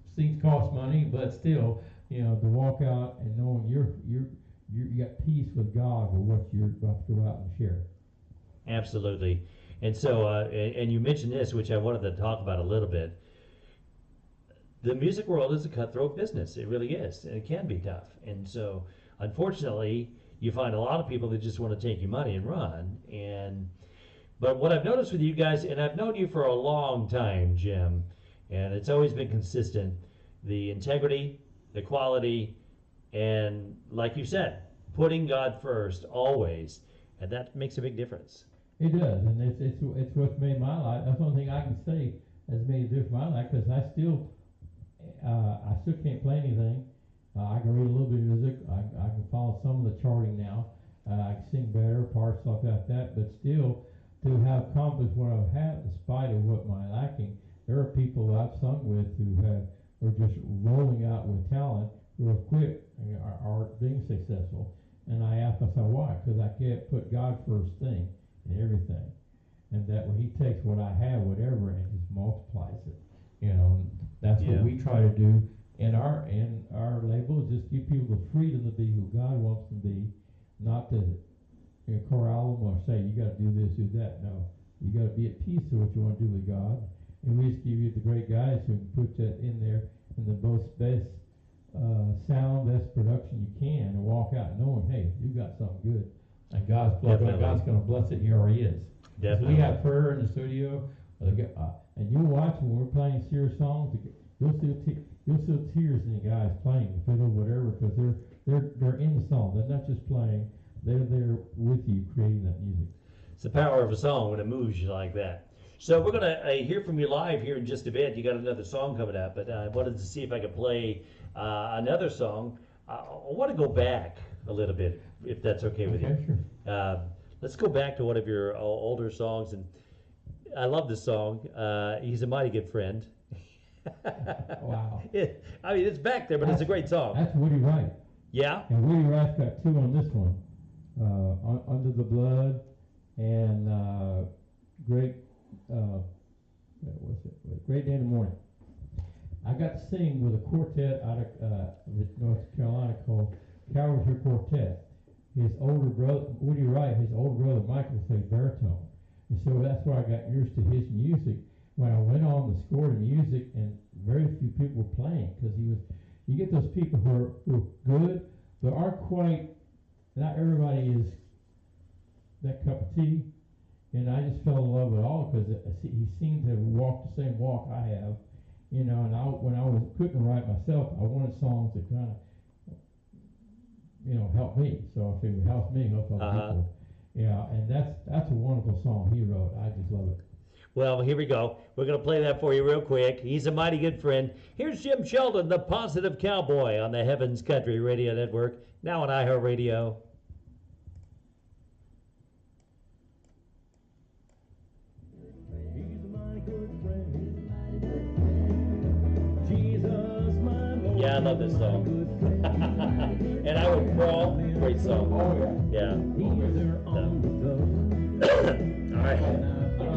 cost money, but still, to walk out and knowing you got peace with God with what you're about to go out and share. Absolutely. And so, and you mentioned this, which I wanted to talk about a little bit. The music world is a cutthroat business. It really is, and it can be tough. And so, unfortunately, you find a lot of people that just want to take your money and run. But what I've noticed with you guys, and I've known you for a long time, Jim, and it's always been consistent, the integrity, the quality, and like you said, putting God first always, and that makes a big difference. It does, and it's what's made my life. That's the only thing I can say has made a difference in my life, because I still can't play anything. I can read a little bit of music. I can follow some of the charting now. I can sing better, parts stuff like that. But still, to have accomplished what I've had, in spite of what my lacking, there are people I've sung with who are just rolling out with talent, who have quit and are being successful. And I ask myself why? Because I can't put God first thing in everything, and that when He takes what I have, whatever, and just multiplies it. And that's what we try to do. And our label is just give people the freedom to be who God wants them to be, not to corral them or say you got to do this, do that. No, you got to be at peace with what you want to do with God. And we just give you the great guys who can put that in there in the best sound, best production you can, and walk out knowing, hey, you got something good, and God's going to bless it. He already is. Definitely. So we have prayer in the studio, and you watch when we're playing serious songs. You'll see tears in the guys playing the fiddle, whatever, because they're in the song. They're not just playing; they're there with you, creating that music. It's the power of a song when it moves you like that. So we're gonna hear from you live here in just a bit. You got another song coming up, but I wanted to see if I could play another song. I want to go back a little bit, if that's okay with you. Sure. Let's go back to one of your older songs, and I love this song. He's a mighty good friend. Wow. I mean, it's back there, but it's a great song. That's Woody Wright. Yeah? And Woody Wright's got two on this one. Under the Blood and Great Day in the Morning. I got to sing with a quartet out of North Carolina called Calvary Quartet. His older brother, Woody Wright, his older brother Michael played baritone. And so that's where I got used to his music. When I went on the score to music, and very few people were playing, because you get those people who are good, but aren't quite, not everybody is that cup of tea. And I just fell in love with it all, because he seemed to walk the same walk I have, and when I couldn't write myself, I wanted songs that kind of, help me. So if it would help me, help other people. Yeah, and that's a wonderful song he wrote. I just love it. Well, here we go. We're going to play that for you real quick. He's a mighty good friend. Here's Jim Sheldon, the Positive Cowboy, on the Heavens Country Radio Network, now on iHeartRadio. He's my good friend. Jesus, my Lord. Yeah, I love this song. And I Would Crawl, great song. Oh, yeah. Yeah. He's there on the go. All right. I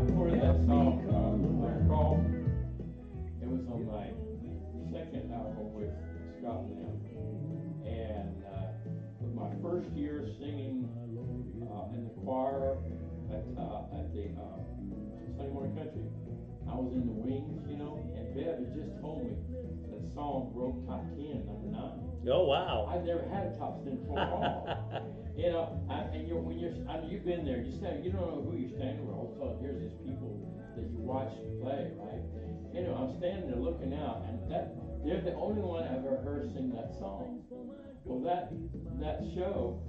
recorded that song, Crawl. It was on my second album with Scott and them. And it was my first year singing in the choir at the Sunday Morning Country. I was in the wings, and Bev had just told me that song broke top 10, number 9. Oh, wow. I've never had a top 10 for all. You've been there. You don't know who you're standing with. All of a sudden, here's these people that you watch play, right? I'm standing there looking out, and they're the only one I've ever heard sing that song. Well, that show,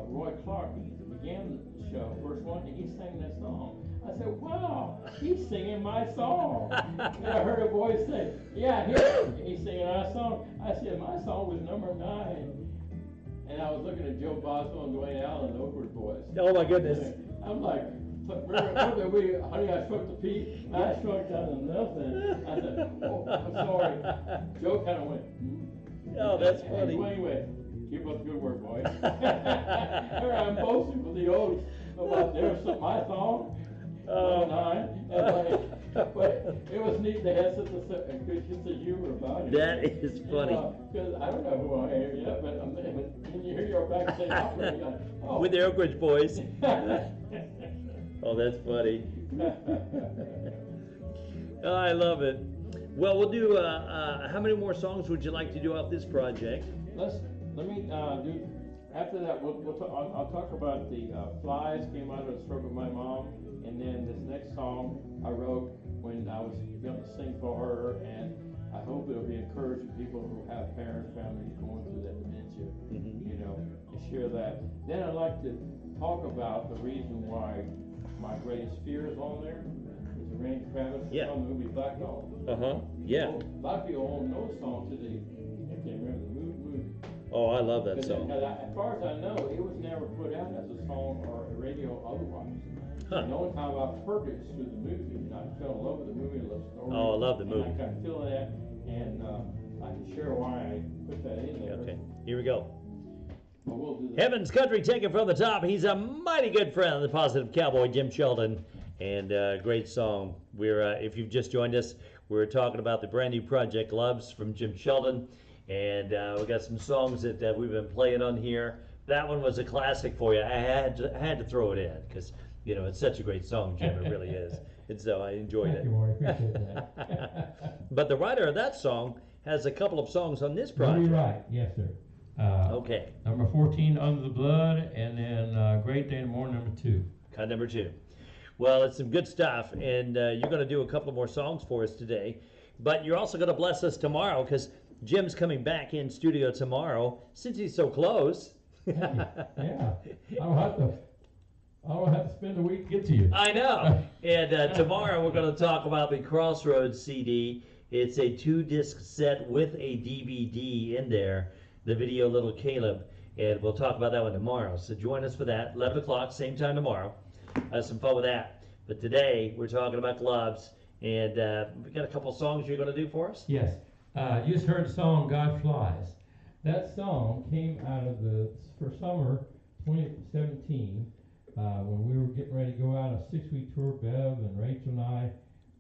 Roy Clark began the show, first one, and he sang that song. I said, wow, he's singing my song. And I heard a voice say, yeah, he's singing our song. I said, my song was number 9. And I was looking at Joe Boswell and Dwayne Allen, the Oakwood Boys. Oh my goodness. I'm like, honey, I struck the P. I struck down to nothing. I said, oh, I'm sorry. Joe kind of went, Oh, that's funny. And Dwayne went, keep up the good work, boys. Here I'm boasting for the Oaks about my song. Oh. 9. But it was neat to have such a good sense of humor about it. That is funny. Because I don't know who I am yet, but when you hear your backstage operating, you're like, oh. With the Oak Ridge Boys. Oh, that's funny. Oh, I love it. Well, we'll do. How many more songs would you like to do off this project? Let me do. After that, I'll talk about the Flies came out of the stroke of my mom, and then this next song I wrote when I was going to sing for her, and I hope it'll be encouraging people who have parents, families going through that dementia, you know, to share that. Then I'd like to talk about the reason why My Greatest Fear is on there. It's a Randy Travis from the movie Black Dog. Yeah. A lot of people won't know the song today. I can't remember the movie. Oh, I love that song. As far as I know, it was never put out as a song or a radio otherwise. The only time I heard it was through the movie, and I fell in love with the movie and love the story. Oh, I love the movie. And I can feel that, and I can share why I put that in there. Okay, here we go. But we'll do that. Heaven's Country, taken from the top. He's a mighty good friend of the Positive Cowboy, Jim Sheldon, and great song. We're if you've just joined us, we're talking about the brand new project Loves from Jim Sheldon, and we got some songs that we've been playing on here. That one was a classic for you. I had to throw it in because you know it's such a great song, Jim. It really is, and so I enjoyed it. Thank you, Marty. Appreciate that. But the writer of that song has a couple of songs on this project. You're right. Yes, sir. Okay. Number 14, Under the Blood, and then Great Day in the Morning, number 2. Cut number 2. Well, it's some good stuff, and you're going to do a couple more songs for us today. But you're also going to bless us tomorrow because Jim's coming back in studio tomorrow since he's so close. Yeah. I don't have to spend the week to get to you. I know. And tomorrow we're going to talk about the Crossroads CD. It's a 2-disc set with a DVD in there, the video Little Caleb, and we'll talk about that one tomorrow. So join us for that, 11 o'clock, same time tomorrow. Have some fun with that. But today we're talking about gloves, and we got a couple songs you're going to do for us? Yes. You just heard the song God Flies. That song came out of for summer 2017 when we were getting ready to go out on a 6-week tour. Bev and Rachel and I,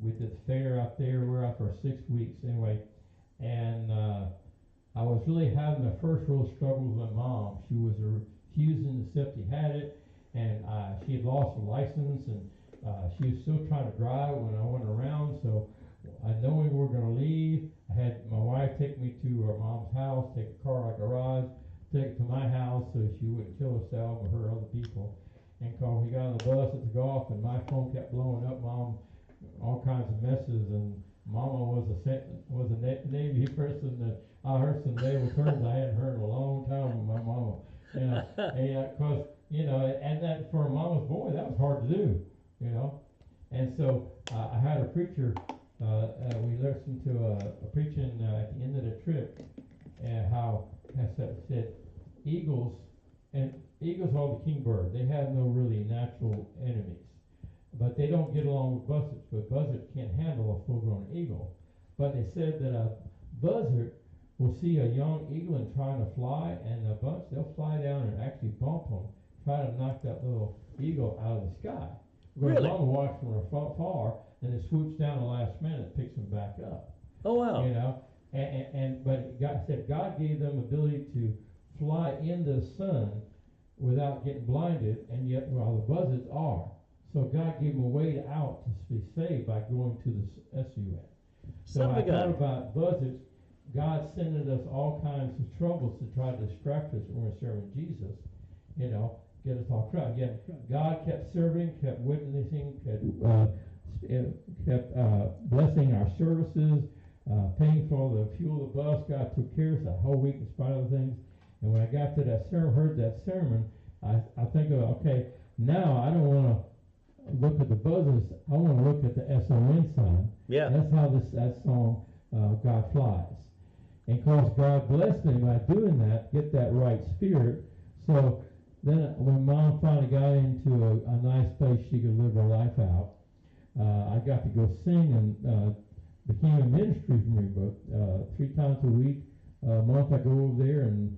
we did the fair out there. We were out for 6 weeks anyway, and I was really having the first real struggle with my mom. She was refusing to accept he had it, and she had lost her license, and she was still trying to drive when I went around. So knowing we were going to leave, I had my wife take me to her mom's house, take a car out of the garage, take it to my house so she wouldn't kill herself or hurt other people. And we got on the bus at the golf, and my phone kept blowing up, Mom, all kinds of messes, and Mama was a Navy person that I heard some naval terms I hadn't heard in a long time with my mama. You know, because and that for a mama's boy, that was hard to do. You know, and so I had a preacher. We listened to a preaching at the end of the trip, and how said eagles are the king bird. They have no really natural enemies. But they don't get along with buzzards. But buzzards can't handle a full-grown eagle. But they said that a buzzard will see a young eagling trying to fly, and a bunch, they'll fly down and actually bump them, try to knock that little eagle out of the sky. Really? Mama watch from afar, and it swoops down the last minute, picks them back up. Oh wow! You know, but God gave them ability to fly in the sun without getting blinded, and yet while the buzzards are. So God gave them a way out to be saved by going to the SUN. So I thought about buzzards. God sending us all kinds of troubles to try to distract us when we're serving Jesus. You know, get us all crowded. Yet God kept serving, kept witnessing, kept blessing our services, paying for the fuel of the bus. God took care of us the whole week in spite of the things. And when I got to that sermon, heard that sermon, I think of, okay, now I don't want to look at the buzzes, I want to look at the SON sign. Yeah. That's how that song, God Flies. And of course, God blessed me by doing that, get that right spirit. So then when Mom finally got into a nice place she could live her life out, I got to go sing and became a ministry for me. But 3 times a week, a month I go over there and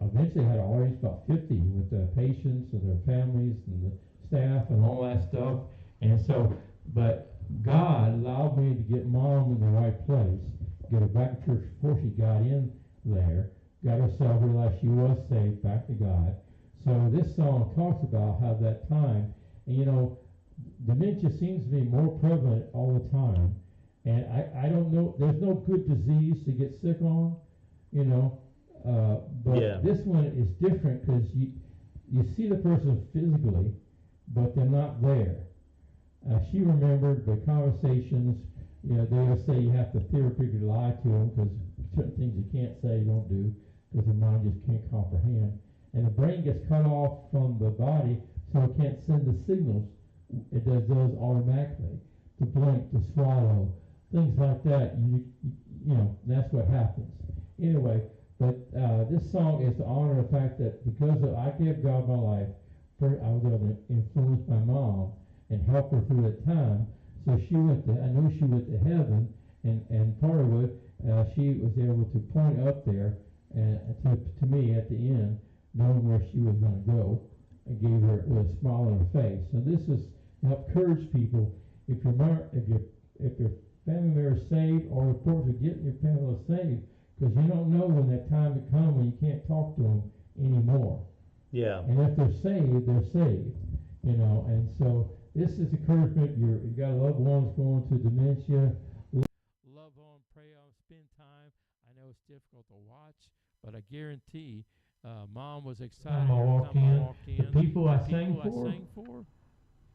eventually had an audience about 50 with the patients and their families and the staff and all that stuff. And so, but God allowed me to get Mom in the right place, get her back to church before she got in there, got herself realized she was saved, back to God. So this song talks about how that time, and you know, dementia seems to be more prevalent all the time. And I don't know, there's no good disease to get sick on, you know, but Yeah. this one is different because you see the person physically, but they're not there. She remembered the conversations. You know, they will say you have to therapeutically lie to them because certain things you can't say, you don't do, because the mind just can't comprehend. And the brain gets cut off from the body, so it can't send the signals. It does automatically, to blink, to swallow, things like that. You know, that's what happens. Anyway, but this song is to honor the fact that because I gave God my life, I was able to influence my mom and help her through that time. So she went to, I know she went to heaven, and part of it, she was able to point up there and to me at the end, knowing where she was going to go, and gave her with a smile on her face. So this is to help encourage people. If your family member is saved, or of course, getting your family saved, because you don't know when that time will come when you can't talk to them anymore. Yeah. And if they're saved, they're saved. You know, and so this is encouragement. You've got loved ones going through dementia. Love on, pray on, spend time. I know it's difficult to watch, but I guarantee Mom was excited every time I walked in. The people I sang for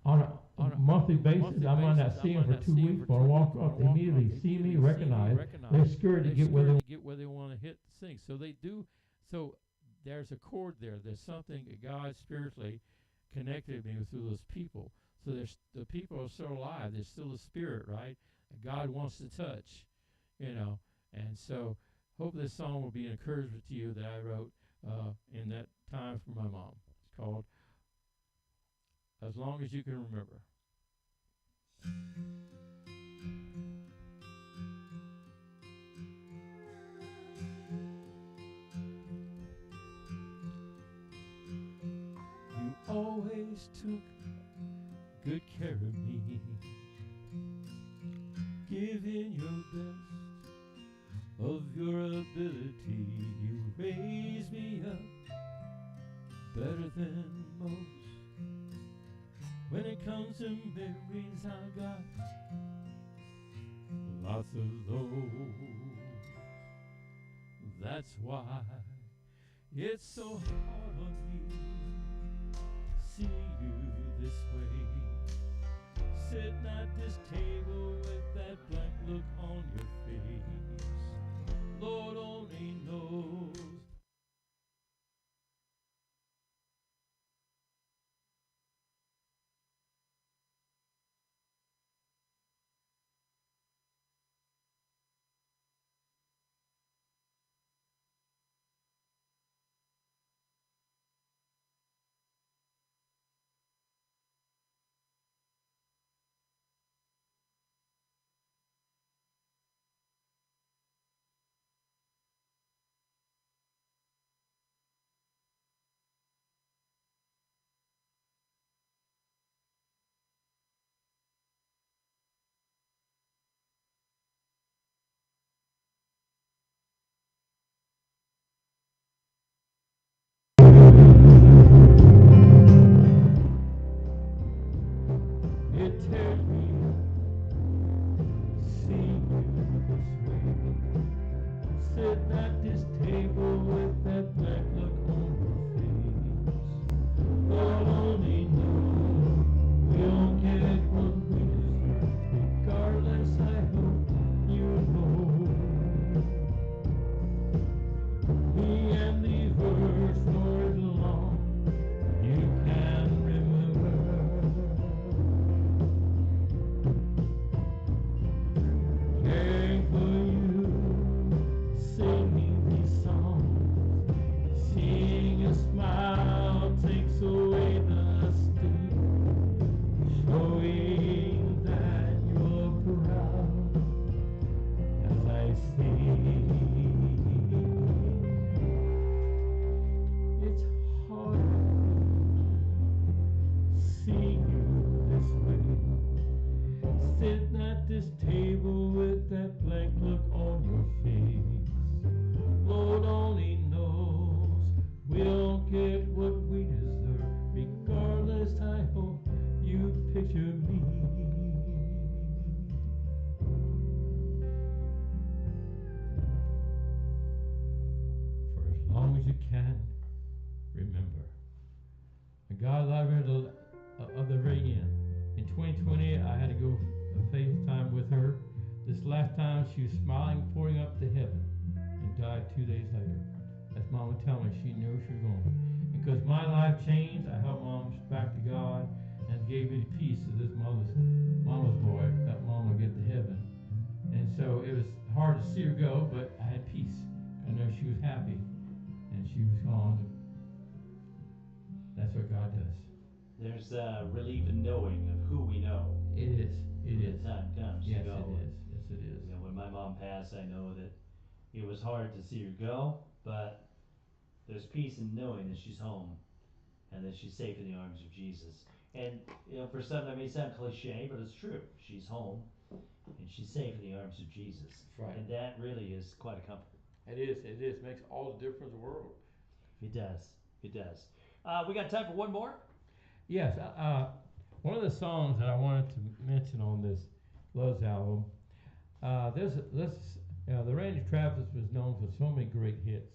on a monthly basis, I might not see them for 2 weeks, but I walk up, they immediately see me, recognize. They're scared to get where they want to hit the sing. So they do. So there's a chord there. There's something that God spiritually connected me through those people. So the people are still alive. There's still a spirit, right? And God wants to touch, you know. And so hope this song will be an encouragement to you that I wrote in that time for my mom. It's called As Long As You Can Remember. You always took good care of me, giving your best of your ability. You raised me up better than most. When it comes to memories, I've got lots of those. That's why it's so hard on me seeing you this way, sitting at this table with that blank look on your face. Lord only knows. It tears me seeing you this way, sitting at this table with that blank look on your face. Lord only knows we don't get what we deserve. Regardless, I hope you know. Me and these words, stories long, you can remember. you can remember. And God loved her of the very end. In 2020, I had to go FaceTime with her. This last time, she was smiling, pouring up to heaven, and died 2 days later. As Mom would tell me, she knew she was going. Because my life changed, I helped Mom back to God, and gave me the peace of this mama's boy. That Mom would get to heaven. And so it was hard to see her go, but I had peace. I know she was happy, and she was gone. That's what God does. There's relief in knowing of who we know. It is. It When is. the time comes Yes, to go. it is. Yes, it is. You know, when my mom passed, I know that it was hard to see her go, but there's peace in knowing that she's home and that she's safe in the arms of Jesus. And you know, for some that may sound cliche, but it's true. She's home and she's safe in the arms of Jesus. That's right. And that really is quite a comfort. It is. It is. It makes all the difference in the world. It does. It does. We got time for one more? Yes. One of the songs that I wanted to mention on this Loves album, the Randy Travis was known for so many great hits.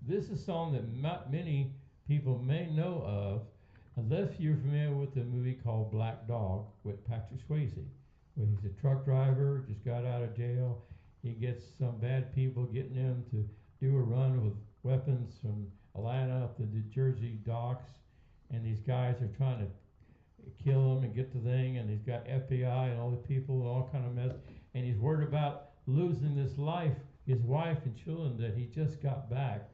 This is a song that not many people may know of, unless you're familiar with the movie called Black Dog with Patrick Swayze, where he's a truck driver, just got out of jail. He gets some bad people getting him to do a run with weapons from Atlanta up to the Jersey docks, and these guys are trying to kill him and get the thing, and he's got FBI and all the people and all kind of mess, and he's worried about losing this life, his wife and children that he just got back.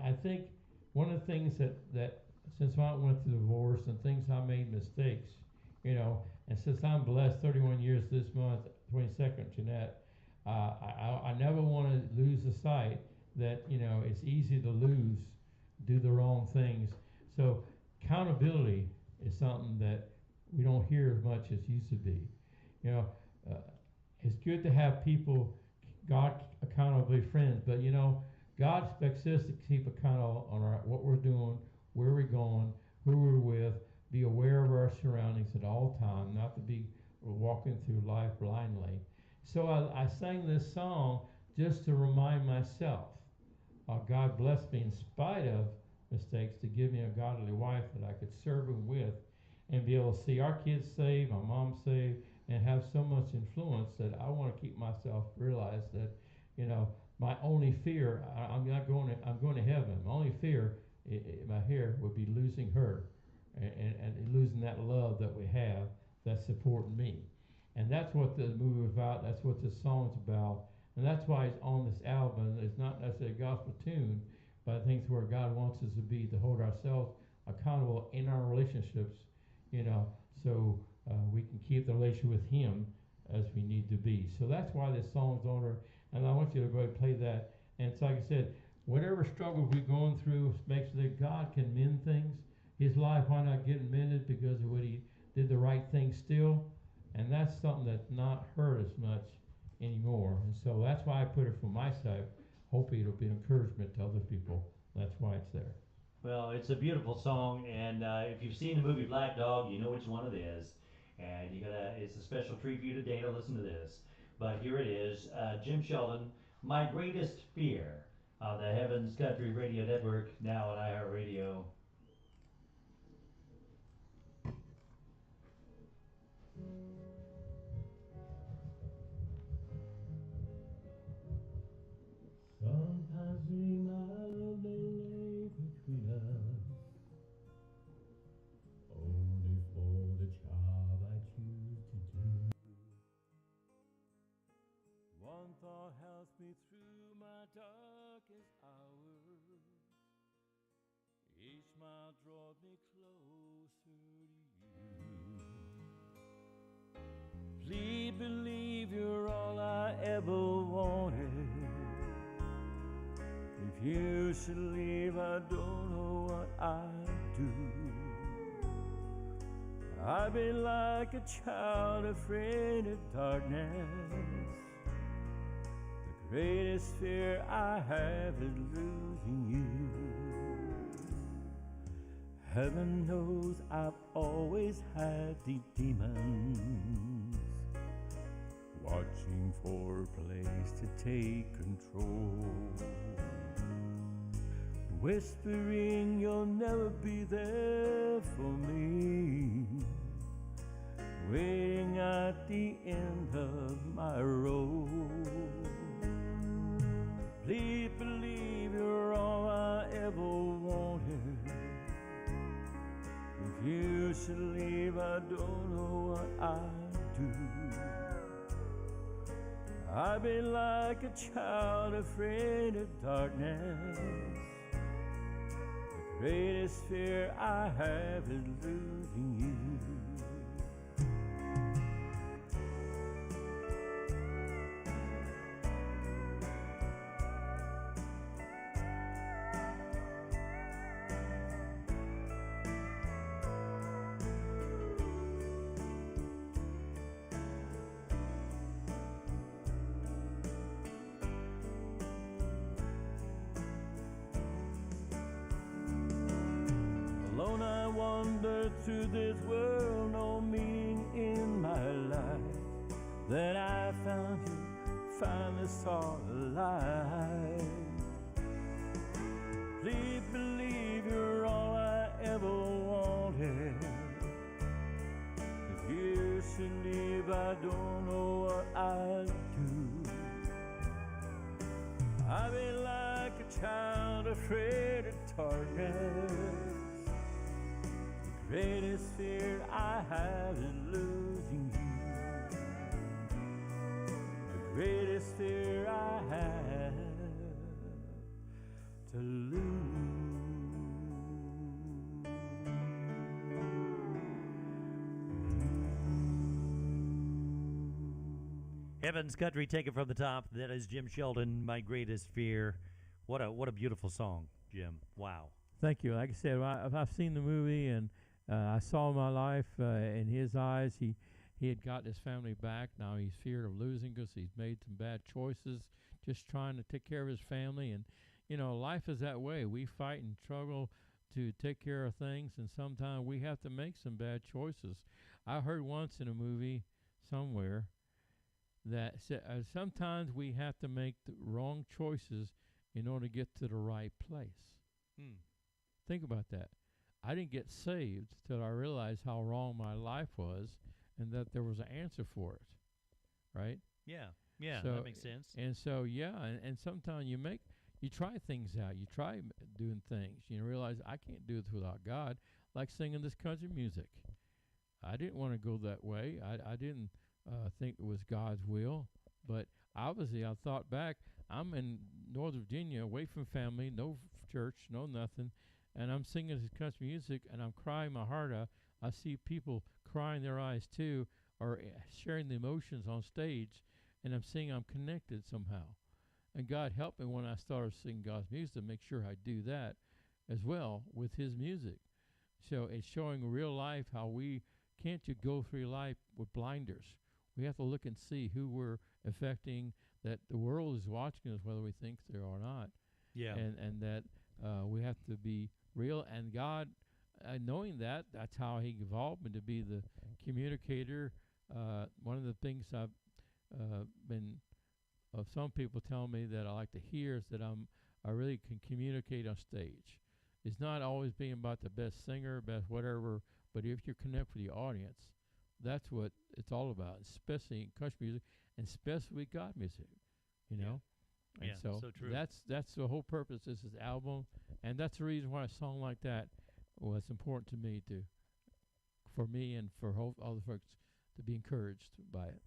I think one of the things that since I went through divorce and things I made mistakes, and since I'm blessed 31 years this month, 22nd, Jeanette, I never want to lose the sight that, it's easy to do the wrong things. So accountability is something that we don't hear as much as used to be. It's good to have people, God accountability friends, but God expects us to keep account on what we're doing, where we're going, who we're with, be aware of our surroundings at all times, not to be walking through life blindly. So I sang this song just to remind myself, God blessed me in spite of mistakes to give me a godly wife that I could serve him with and be able to see our kids saved, my mom saved, and have so much influence that I want to keep myself realize that, my only fear, I'm going to heaven. My only fear would be losing her and losing that love that we have that's supporting me. And that's what the movie is about. That's what this song's about. And that's why it's on this album. It's not necessarily a gospel tune, but I think it's where God wants us to be, to hold ourselves accountable in our relationships, so we can keep the relationship with him as we need to be. So that's why this song's on her, and I want you to go ahead and play that. And it's like I said, whatever struggle we're going through makes that God can mend things. His life might not get mended because of what he did the right thing still, and that's something that's not hurt as much anymore. And so that's why I put it from my side, hoping it'll be an encouragement to other people. That's why it's there. Well, it's a beautiful song, and if you've seen the movie Black Dog, you know which one it is. And it's a special treat for you today to listen to this. But here it is, Jim Sheldon, My Greatest Fear, on the Heavens Country Radio Network, now on iHeartRadio. Sometimes we might lay between us, only for the job I choose to do. One thought helps me through my darkest hours. Each smile draws me closer to you. Please believe you're all I ever wanted. If you should leave, I don't know what I'd do. I've been like a child afraid of darkness. The greatest fear I have is losing you. Heaven knows I've always had these demons watching for a place to take control. whispering you'll never be there for me, waiting at the end of my road. Please believe you're all I ever wanted. If you should leave, I don't know what I'd do. I've been like a child afraid of darkness. The greatest fear I have is losing you. Alone I wander through this world, no meaning in my life. Then I found you, finally saw the light. Please believe you're all I ever wanted. If you should leave, I don't know what I'd do. I've been like a child afraid of darkness. Greatest fear I have is losing you. The greatest fear I have to lose. Heaven's Country, take it from the top. That is Jim Sheldon, My Greatest Fear. What a beautiful song, Jim. Wow. Thank you. Like I said, I've seen the movie, and I saw my life in his eyes. He had got his family back. Now he's feared of losing because he's made some bad choices, just trying to take care of his family. And, you know, life is that way. We fight and struggle to take care of things, and sometimes we have to make some bad choices. I heard once in a movie somewhere that sometimes we have to make the wrong choices in order to get to the right place. Think about that. I didn't get saved till I realized how wrong my life was and that there was an answer for it, right? Yeah, So, that makes sense. And so, and sometimes you try things out. You try doing things. You realize I can't do this without God, like singing this country music. I didn't want to go that way. I didn't think it was God's will. But obviously, I thought back, I'm in Northern Virginia, away from family, no church, no nothing, and I'm singing this country music, and I'm crying my heart out. I see people crying their eyes too, or sharing the emotions on stage, and I'm seeing I'm connected somehow. And God helped me when I started singing God's music to make sure I do that as well with His music. So it's showing real life how we can't just go through life with blinders. We have to look and see who we're affecting, that the world is watching us whether we think they are or not. Yeah. And that we have to be real. And God, knowing that, that's how He evolved me to be the communicator. One of the things I've been, some people tell me that I like to hear is that I really can communicate on stage. It's not always being about the best singer, best whatever, but if you connect with the audience, that's what it's all about, especially in country music, and especially with God music, you know. And Yeah, so true. That's the whole purpose of this album, and that's the reason why a song like that was important to me, for me and for all the folks to be encouraged by it.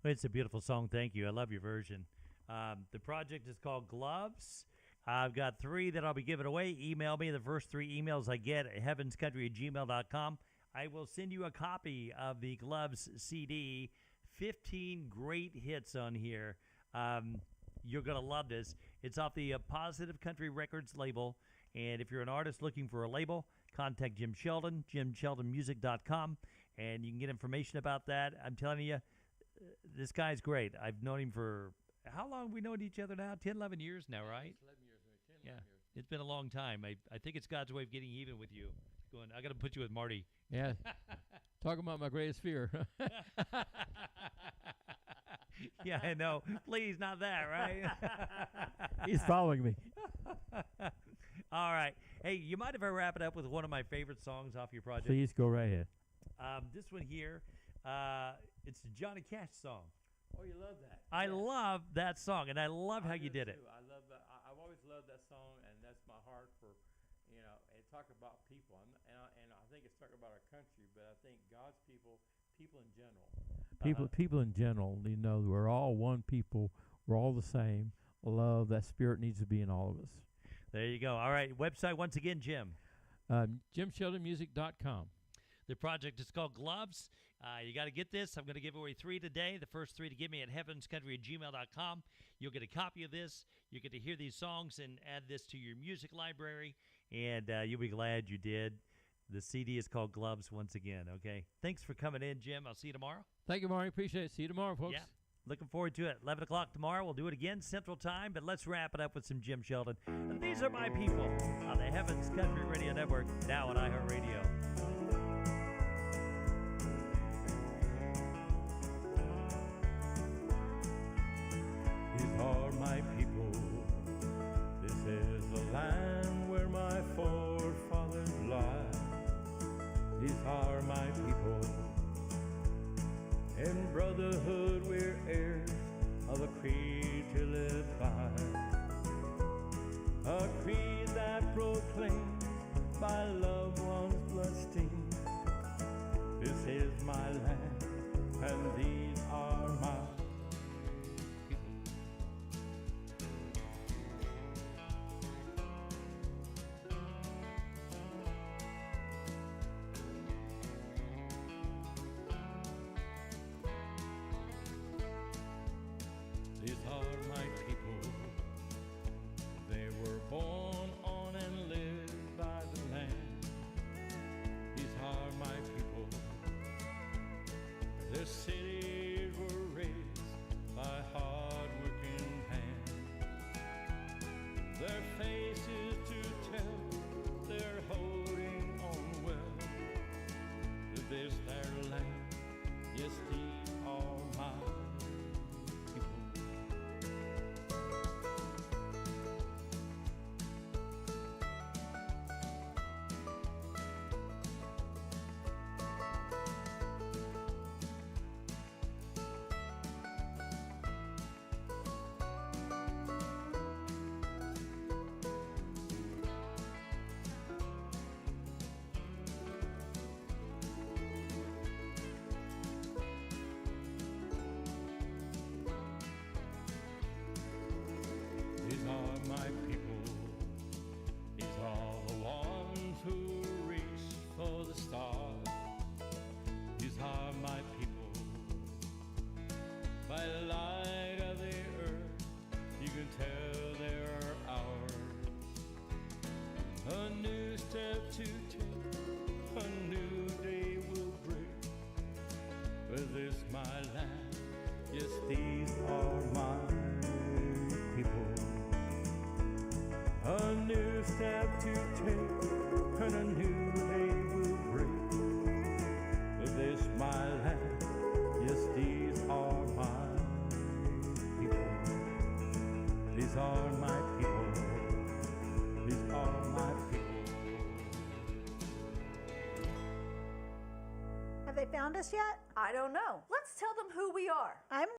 Well, it's a beautiful song. Thank you. I love your version. The project is called Gloves. I've got 3 that I'll be giving away. Email me the first 3 emails I get at heavenscountry@gmail.com. I will send you a copy of the Gloves CD. 15 great hits on here. You're going to love this. It's off the Positive Country Records label. And if you're an artist looking for a label, contact Jim Sheldon, jimsheldonmusic.com, and you can get information about that. I'm telling you, this guy's great. I've known him for, how long have we known each other now? 10, 11 years now, right? 11 years, 10, Yeah. 11 years. It's been a long time. I think it's God's way of getting even with you. Going, I got to put you with Marty. Yeah. Talking about my greatest fear. Yeah, I know. Please, not that, right? He's following me. All right. Hey, you mind if I wrap it up with one of my favorite songs off your project? Please go right ahead. This one here, it's a Johnny Cash song. Oh, you love that. I love that song, and I love how you did it. I love that. I've always loved that song, and that's my heart for, and talk about people. And I think it's talking about our country, but I think God's people in general. People in general, we're all one people. We're all the same. Love, that spirit needs to be in all of us. There you go. All right. Website once again, Jim. JimSheldonMusic.com. The project is called Gloves. You got to get this. I'm going to give away 3 today. The first 3 to give me at heavenscountry@gmail.com. You'll get a copy of this. You get to hear these songs and add this to your music library, and you'll be glad you did. The CD is called Gloves once again, okay? Thanks for coming in, Jim. I'll see you tomorrow. Thank you, Marty. Appreciate it. See you tomorrow, folks. Yeah. Looking forward to it. 11 o'clock tomorrow. We'll do it again, Central Time, but let's wrap it up with some Jim Sheldon. And these are my people on the Heavens Country Radio Network, now on iHeartRadio. These are my people. This is the land where my forefathers lie. These are my people. In brotherhood we're heirs of a creed to live by. A creed that proclaims by loved ones' bloodstained. This is my land, and these are my These are my people. They were born on and lived by the land. These are my people. Their cities were raised by hard-working hands. Their faces to tell they're holding on well to this their land. Yes, these are my These are my people. These are the ones who reach for the stars. These are my people. By the light of the earth, you can tell they're ours. A new step to take, a new day will break. But this my land, yes, these are my people. A new step to take, and a new day will break. But this my land, yes, these are my people. These are my people. These are my people. Have they found us yet? I don't know. Let's tell them who we are. I'm